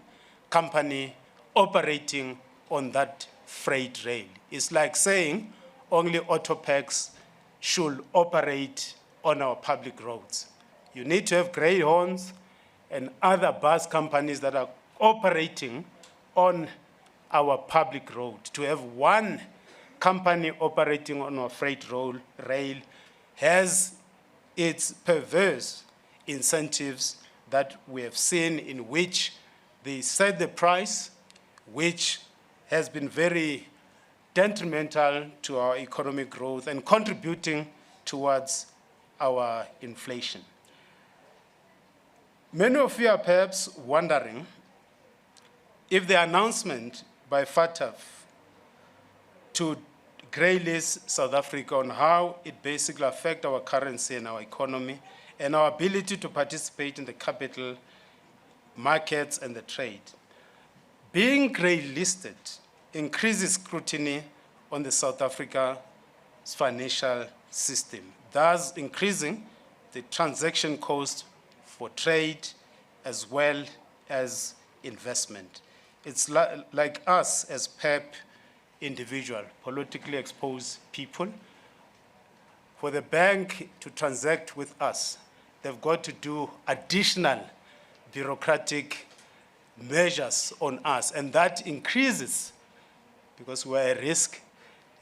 company operating on that freight rail. It's like saying only Autopax should operate on our public roads. You need to have Greyhounds and other bus companies that are operating on our public road. To have one company operating on our freight rail has its perverse incentives that we have seen, in which they set the price, which has been very detrimental to our economic growth and contributing towards our inflation. Many of you are perhaps wondering if the announcement by FATF to grey-list South Africa on how it basically affects our currency and our economy and our ability to participate in the capital markets and the trade. Being grey-listed increases scrutiny on the South Africa's financial system, thus increasing the transaction cost for trade as well as investment. It's like us as PEP individual, politically exposed people. For the bank to transact with us, they've got to do additional bureaucratic measures on us, and that increases, because we're at risk,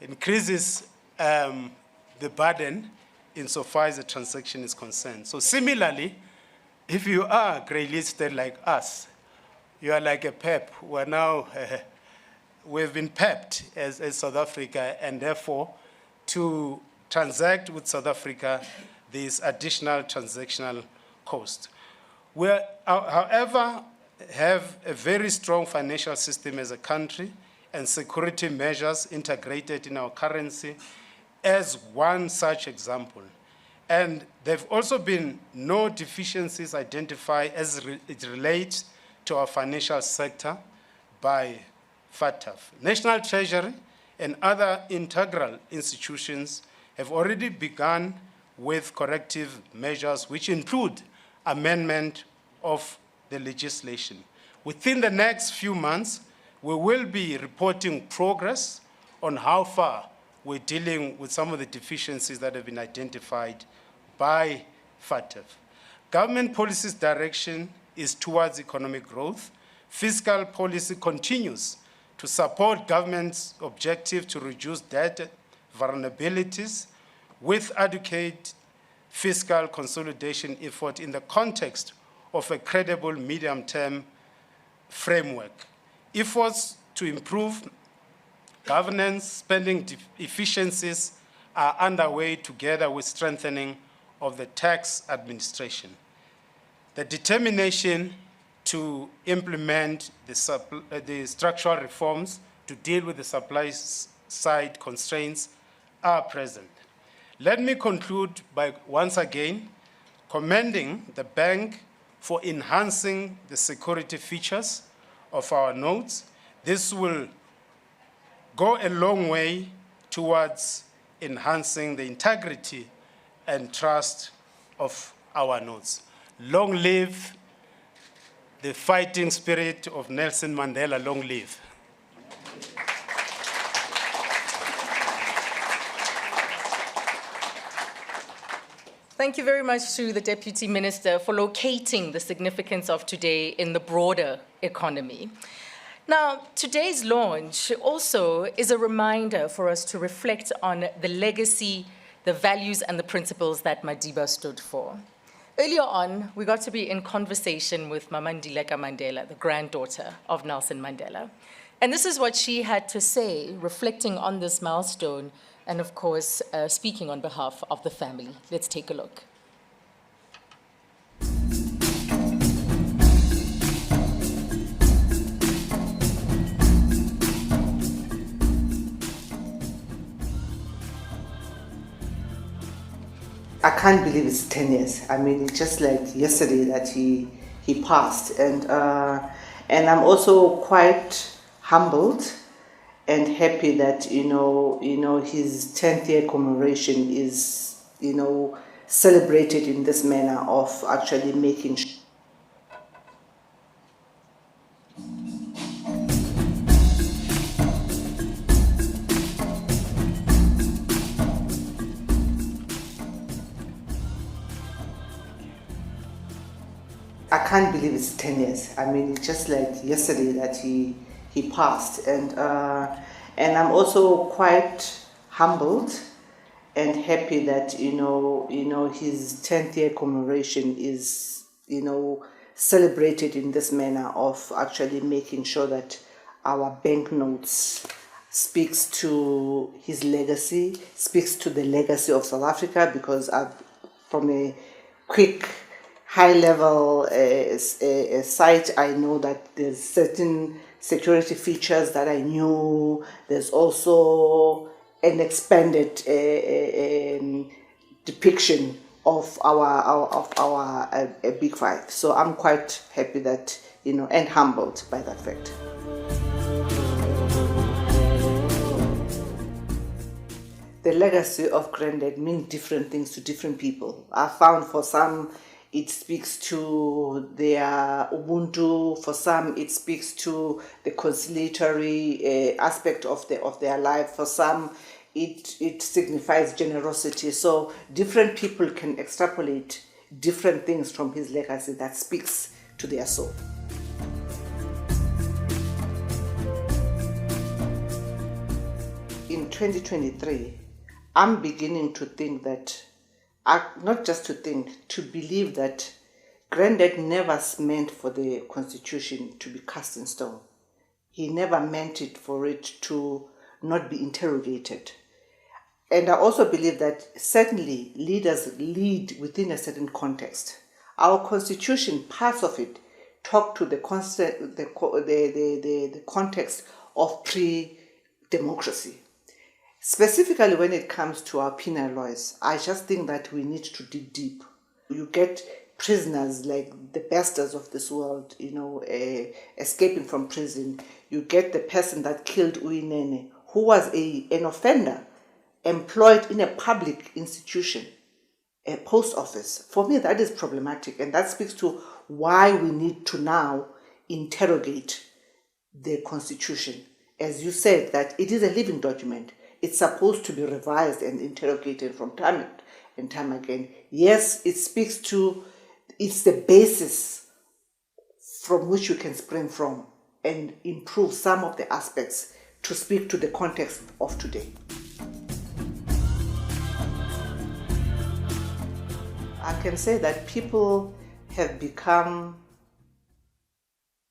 increases the burden insofar as the transaction is concerned. So similarly, if you are grey-listed like us, you are like a PEP. We're now, we've been PEP'd as South Africa, and therefore, to transact with South Africa, there's additional transactional cost. We, however, have a very strong financial system as a country, and security measures integrated in our currency as one such example. And there have also been no deficiencies identified as it relates to our financial sector by FATF. National Treasury and other integral institutions have already begun with corrective measures, which include amendment of the legislation. Within the next few months, we will be reporting progress on how far we're dealing with some of the deficiencies that have been identified by FATF. Government policy's direction is towards economic growth. Fiscal policy continues to support government's objective to reduce debt vulnerabilities with adequate fiscal consolidation effort in the context of a credible medium-term framework. Efforts to improve governance, spending efficiencies are underway together with strengthening of the tax administration. The determination to implement the structural reforms to deal with the supply side constraints are present. Let me conclude by once again commending the bank for enhancing the security features of our notes. This will go a long way towards enhancing the integrity and trust of our notes. Long live the fighting spirit of Nelson Mandela, long live. Thank you very much to the Deputy Minister for locating the significance of today in the broader economy. Now, today's launch also is a reminder for us to reflect on the legacy, the values, and the principles that Madiba stood for. Earlier on, we got to be in conversation with Mama Ndileka Mandela, the granddaughter of Nelson Mandela. And this is what she had to say, reflecting on this milestone, and of course, speaking on behalf of the family. Let's take a look. I can't believe it's 10 years. I mean, it's just like yesterday that he passed. And I'm also quite humbled and happy that his 10th year commemoration is celebrated in this manner of actually making sure. I can't believe it's 10 years. I mean, it's just like yesterday that he passed, and I'm also quite humbled and happy that his 10th year commemoration is celebrated in this manner of actually making sure that our banknotes speaks to his legacy, speaks to the legacy of South Africa, because from a quick high-level site, I know that there's certain security features that I knew. There's also an expanded depiction of our Big Five. So I'm quite happy that and humbled by that fact. The legacy of Granddad means different things to different people. I found for some it speaks to their Ubuntu. For some, it speaks to the conciliatory aspect of their life. For some, it signifies generosity. So different people can extrapolate different things from his legacy that speaks to their soul. In 2023, I'm beginning to think that, not just to think, to believe that Granddad never meant for the Constitution to be cast in stone. He never meant it for it to not be interrogated. And I also believe that certainly leaders lead within a certain context. Our Constitution, parts of it, talk to the context of pre-democracy. Specifically when it comes to our penal laws, I just think that we need to dig deep. You get prisoners like the bastards of this world, escaping from prison. You get the person that killed Uyinene, who was an offender, employed in a public institution, a post office. For me, that is problematic, and that speaks to why we need to now interrogate the Constitution. As you said, that it is a living document. It's supposed to be revised and interrogated from time and time again. Yes, it speaks to, it's the basis from which you can spring from and improve some of the aspects to speak to the context of today. I can say that people have become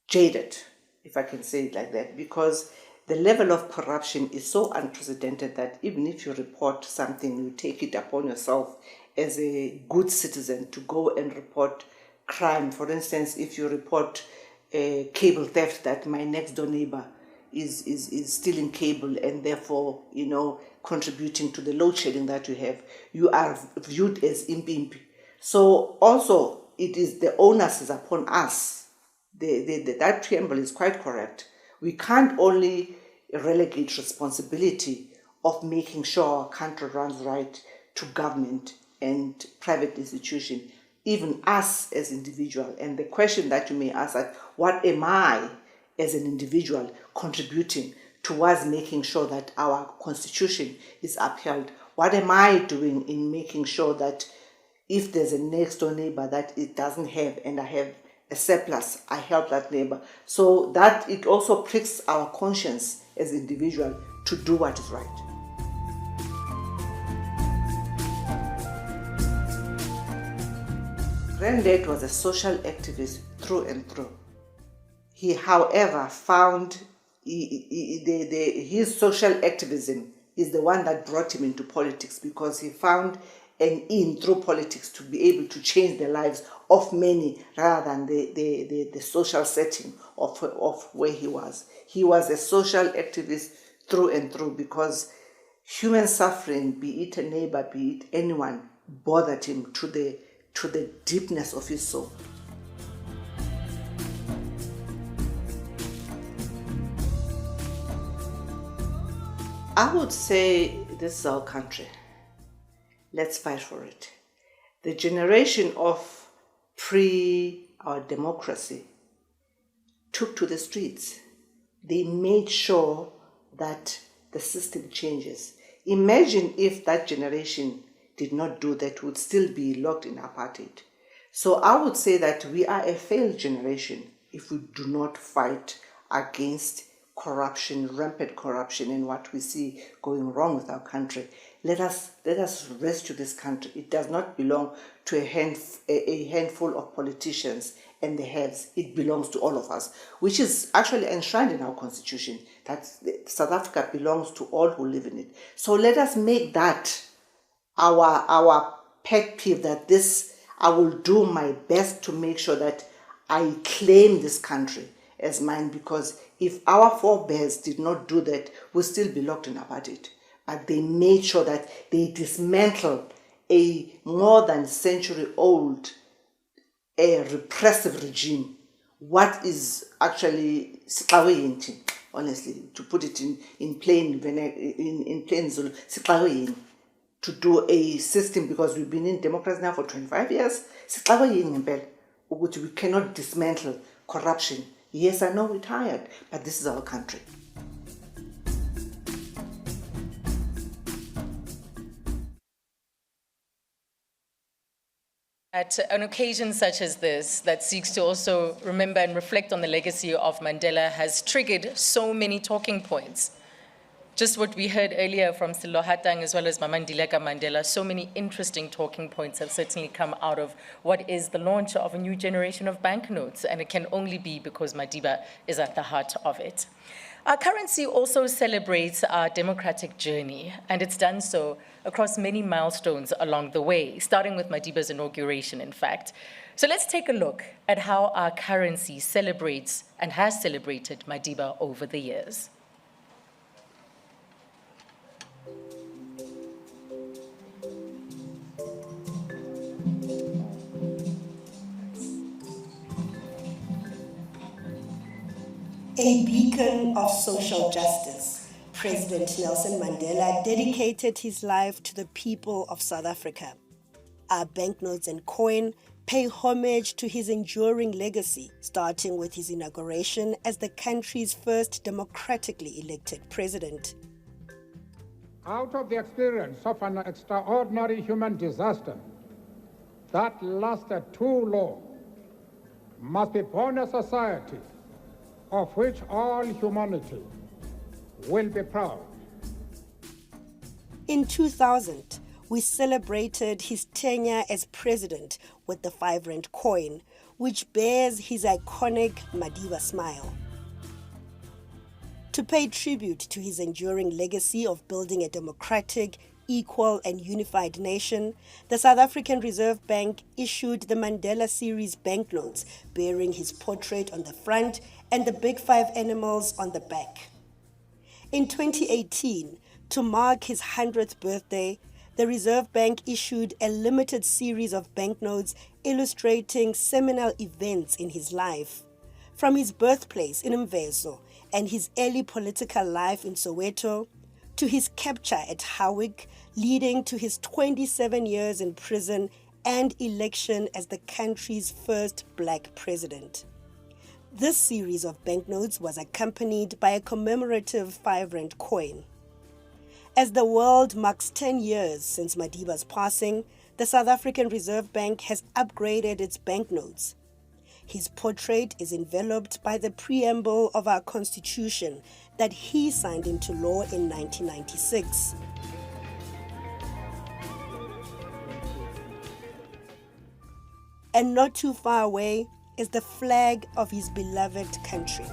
jaded, if I can say it like that, because the level of corruption is so unprecedented that even if you report something, you take it upon yourself as a good citizen to go and report crime. For instance, if you report cable theft, that my next door neighbor is stealing cable and therefore, contributing to the load shedding that you are viewed as impimpi. So also, it is the onus is upon us. That preamble is quite correct. We can't only relegate responsibility of making sure our country runs right to government and private institution, even us as individuals. And the question that you may ask, like, what am I as an individual contributing towards making sure that our Constitution is upheld? What am I doing in making sure that if there's a next door neighbor that it doesn't have and I have a surplus, I help that neighbor? So that it also pricks our conscience as individuals to do what is right. Granddad was a social activist through and through. He, however, found his social activism is the one that brought him into politics, because he found an in through politics to be able to change the lives of many rather than the social setting of where he was. He was a social activist through and through, because human suffering, be it a neighbor, be it anyone, bothered him to the deepness of his soul. I would say this is our country. Let's fight for it. The generation of our democracy took to the streets. They made sure that the system changes. Imagine if that generation did not do that, would still be locked in apartheid. So I would say that we are a failed generation if we do not fight against corruption, rampant corruption, and what we see going wrong with our country. Let us rescue this country. It does not belong to a handful of politicians and the haves. It belongs to all of us, which is actually enshrined in our constitution, that South Africa belongs to all who live in it. So let us make that our pet peeve, that I will do my best to make sure that I claim this country as mine, because if our forebears did not do that, we'll still be locked in apartheid. But they made sure that they dismantled a more than century-old repressive regime. What is actually sixaweyinti, honestly, to put it in plain Zulu, sixaweyini, to do a system, because we've been in democracy now for 25 years. Sixaweyini ngempela ukuthi we cannot dismantle corruption. Yes, I know we're tired, but this is our country. At an occasion such as this, that seeks to also remember and reflect on the legacy of Mandela, has triggered so many talking points. Just what we heard earlier from Silo Hatang as well as Mamandileka Mandela, so many interesting talking points have certainly come out of what is the launch of a new generation of banknotes, and it can only be because Madiba is at the heart of it. Our currency also celebrates our democratic journey, and it's done so across many milestones along the way, starting with Madiba's inauguration, in fact. So let's take a look at how our currency celebrates and has celebrated Madiba over the years. A beacon of social justice, President Nelson Mandela dedicated his life to the people of South Africa. Our banknotes and coin pay homage to his enduring legacy, starting with his inauguration as the country's first democratically elected president. Out of the experience of an extraordinary human disaster that lasted too long, must be born a society of which all humanity will be proud. In 2000, we celebrated his tenure as president with the 5 Rand coin, which bears his iconic Madiba smile. To pay tribute to his enduring legacy of building a democratic, equal and unified nation, the South African Reserve Bank issued the Mandela Series banknotes bearing his portrait on the front and the big 5 animals on the back. In 2018, to mark his 100th birthday, the Reserve Bank issued a limited series of banknotes illustrating seminal events in his life. From his birthplace in Mvezo and his early political life in Soweto, to his capture at Howick, leading to his 27 years in prison and election as the country's first black president. This series of banknotes was accompanied by a commemorative 5 Rand coin. As the world marks 10 years since Madiba's passing, the South African Reserve Bank has upgraded its banknotes. His portrait is enveloped by the preamble of our Constitution that he signed into law in 1996. And not too far away is the flag of his beloved country.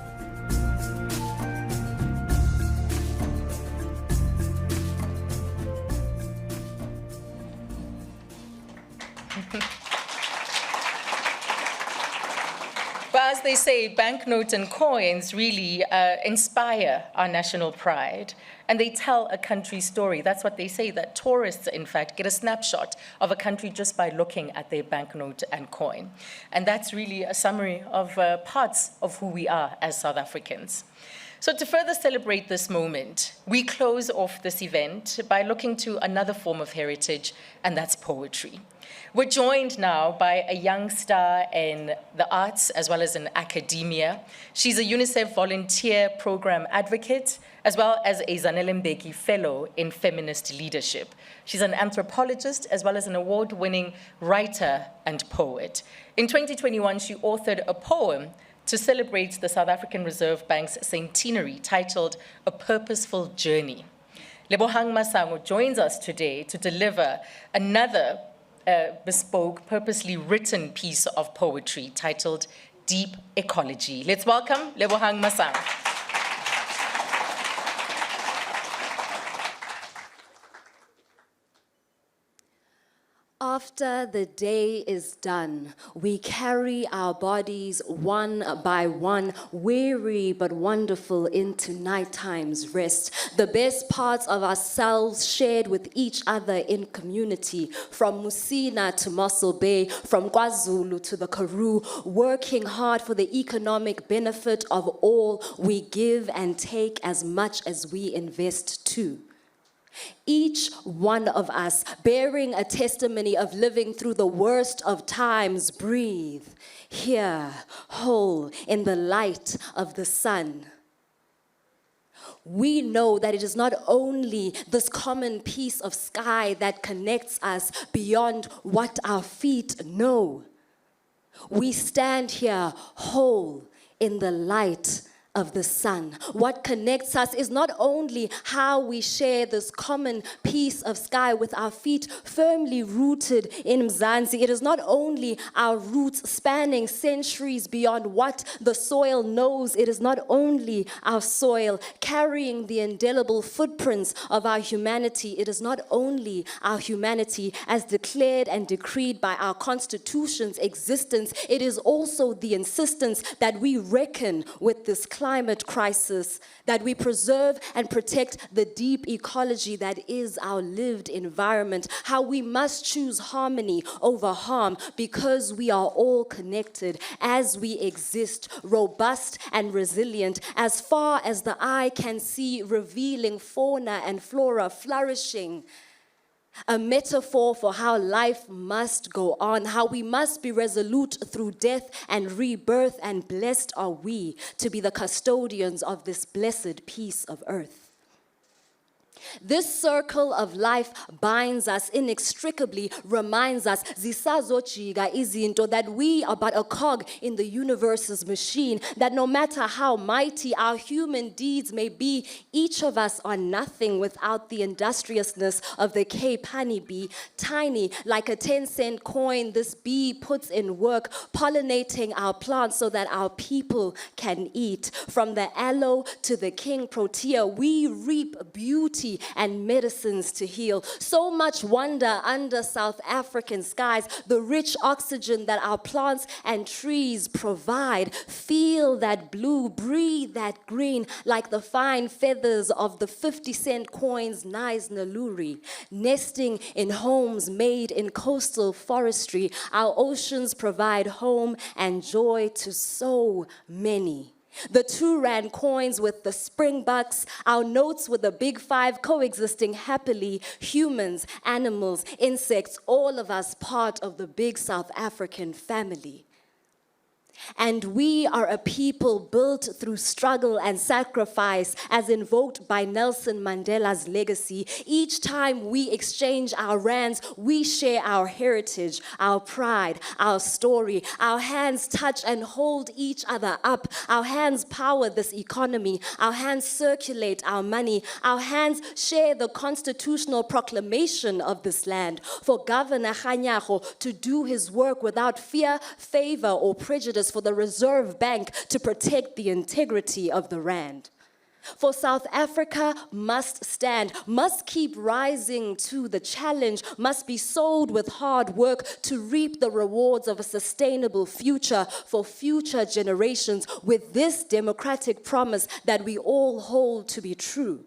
But as they say, banknotes and coins really inspire our national pride, and they tell a country's story. That's what they say, that tourists, in fact, get a snapshot of a country just by looking at their banknote and coin. And that's really a summary of parts of who we are as South Africans. So to further celebrate this moment, we close off this event by looking to another form of heritage, and that's poetry. We're joined now by a young star in the arts as well as in academia. She's a UNICEF volunteer program advocate, as well as a Zanele Mbeki fellow in feminist leadership. She's an anthropologist as well as an award-winning writer and poet. In 2021, she authored a poem to celebrate the South African Reserve Bank's centenary titled A Purposeful Journey. Lebohang Masango joins us today to deliver another bespoke, purposely written piece of poetry titled Deep Ecology. Let's welcome Lebohang Masango. After the day is done, we carry our bodies one by one, weary but wonderful, into nighttime's rest. The best parts of ourselves shared with each other in community, from Musina to Mossel Bay, from KwaZulu to the Karoo, working hard for the economic benefit of all. We give and take as much as we invest too. Each one of us bearing a testimony of living through the worst of times, breathe here, whole in the light of the sun. We know that it is not only this common piece of sky that connects us beyond what our feet know. We stand here whole in the light of the sun. What connects us is not only how we share this common piece of sky with our feet firmly rooted in Mzansi. It is not only our roots spanning centuries beyond what the soil knows. It is not only our soil carrying the indelible footprints of our humanity. It is not only our humanity as declared and decreed by our Constitution's existence. It is also the insistence that we reckon with this climate crisis, that we preserve and protect the deep ecology that is our lived environment, how we must choose harmony over harm because we are all connected as we exist, robust and resilient, as far as the eye can see, revealing fauna and flora flourishing. A metaphor for how life must go on, how we must be resolute through death and rebirth, and blessed are we to be the custodians of this blessed piece of earth. This circle of life binds us inextricably, reminds us zisazojiga izinto, that we are but a cog in the universe's machine, that no matter how mighty our human deeds may be, each of us are nothing without the industriousness of the Cape honeybee. Tiny, like a 10-cent coin, this bee puts in work, pollinating our plants so that our people can eat. From the aloe to the king protea, we reap beauty and medicines to heal. So much wonder under South African skies, the rich oxygen that our plants and trees provide. Feel that blue, breathe that green, like the fine feathers of the 50-cent coins Nice Naluri. Nesting in homes made in coastal forestry, our oceans provide home and joy to so many. The 2 rand coins with the springbucks, our notes with the big 5 coexisting happily, humans, animals, insects, all of us part of the big South African family. And we are a people built through struggle and sacrifice, as invoked by Nelson Mandela's legacy. Each time we exchange our rands, we share our heritage, our pride, our story. Our hands touch and hold each other up. Our hands power this economy. Our hands circulate our money. Our hands share the constitutional proclamation of this land. For Governor Kganyago to do his work without fear, favor, or prejudice, for the Reserve Bank to protect the integrity of the rand. For South Africa must stand, must keep rising to the challenge, must be sold with hard work to reap the rewards of a sustainable future for future generations, with this democratic promise that we all hold to be true.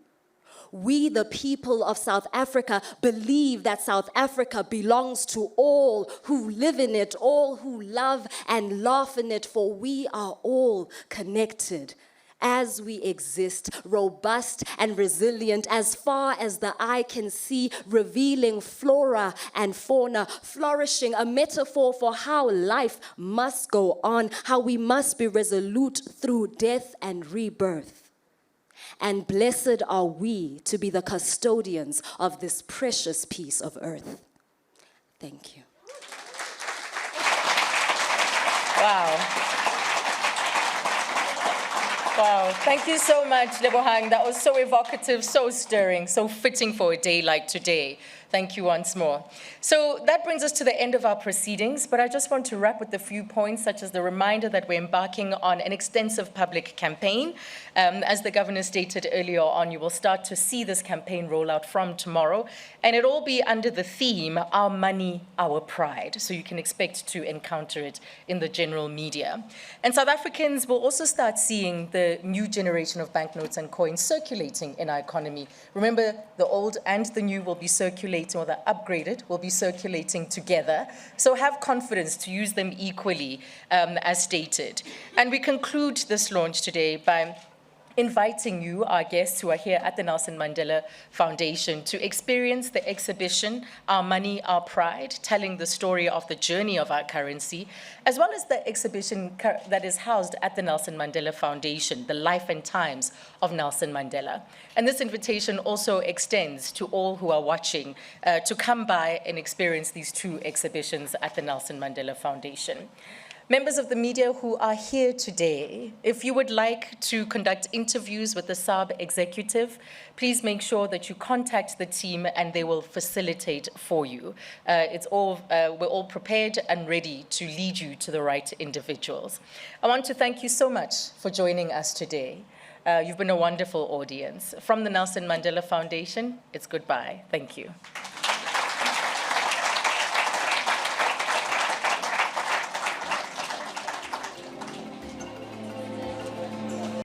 We, the people of South Africa, believe that South Africa belongs to all who live in it, all who love and laugh in it, for we are all connected. as we exist, robust and resilient as far as the eye can see, revealing flora and fauna, flourishing, a metaphor for how life must go on, how we must be resolute through death and rebirth. And blessed are we to be the custodians of this precious piece of earth. Thank you. Wow. Wow, thank you so much, Lebohang. That was so evocative, so stirring, so fitting for a day like today. Thank you once more. So that brings us to the end of our proceedings, but I just want to wrap with a few points, such as the reminder that we're embarking on an extensive public campaign. As the governor stated earlier on, you will start to see this campaign roll out from tomorrow, and it'll all be under the theme, Our Money, Our Pride. So you can expect to encounter it in the general media. And South Africans will also start seeing the new generation of banknotes and coins circulating in our economy. Remember, the old and the new will be circulating, or the upgraded will be circulating together. So have confidence to use them equally, as stated. And we conclude this launch today by inviting you, our guests who are here at the Nelson Mandela Foundation, to experience the exhibition, Our Money, Our Pride, telling the story of the journey of our currency, as well as the exhibition that is housed at the Nelson Mandela Foundation, The Life and Times of Nelson Mandela. And this invitation also extends to all who are watching to come by and experience these two exhibitions at the Nelson Mandela Foundation. Members of the media who are here today, if you would like to conduct interviews with the SARB executive, please make sure that you contact the team and they will facilitate for you. We're all prepared and ready to lead you to the right individuals. I want to thank you so much for joining us today. You've been a wonderful audience. From the Nelson Mandela Foundation, it's goodbye. Thank you.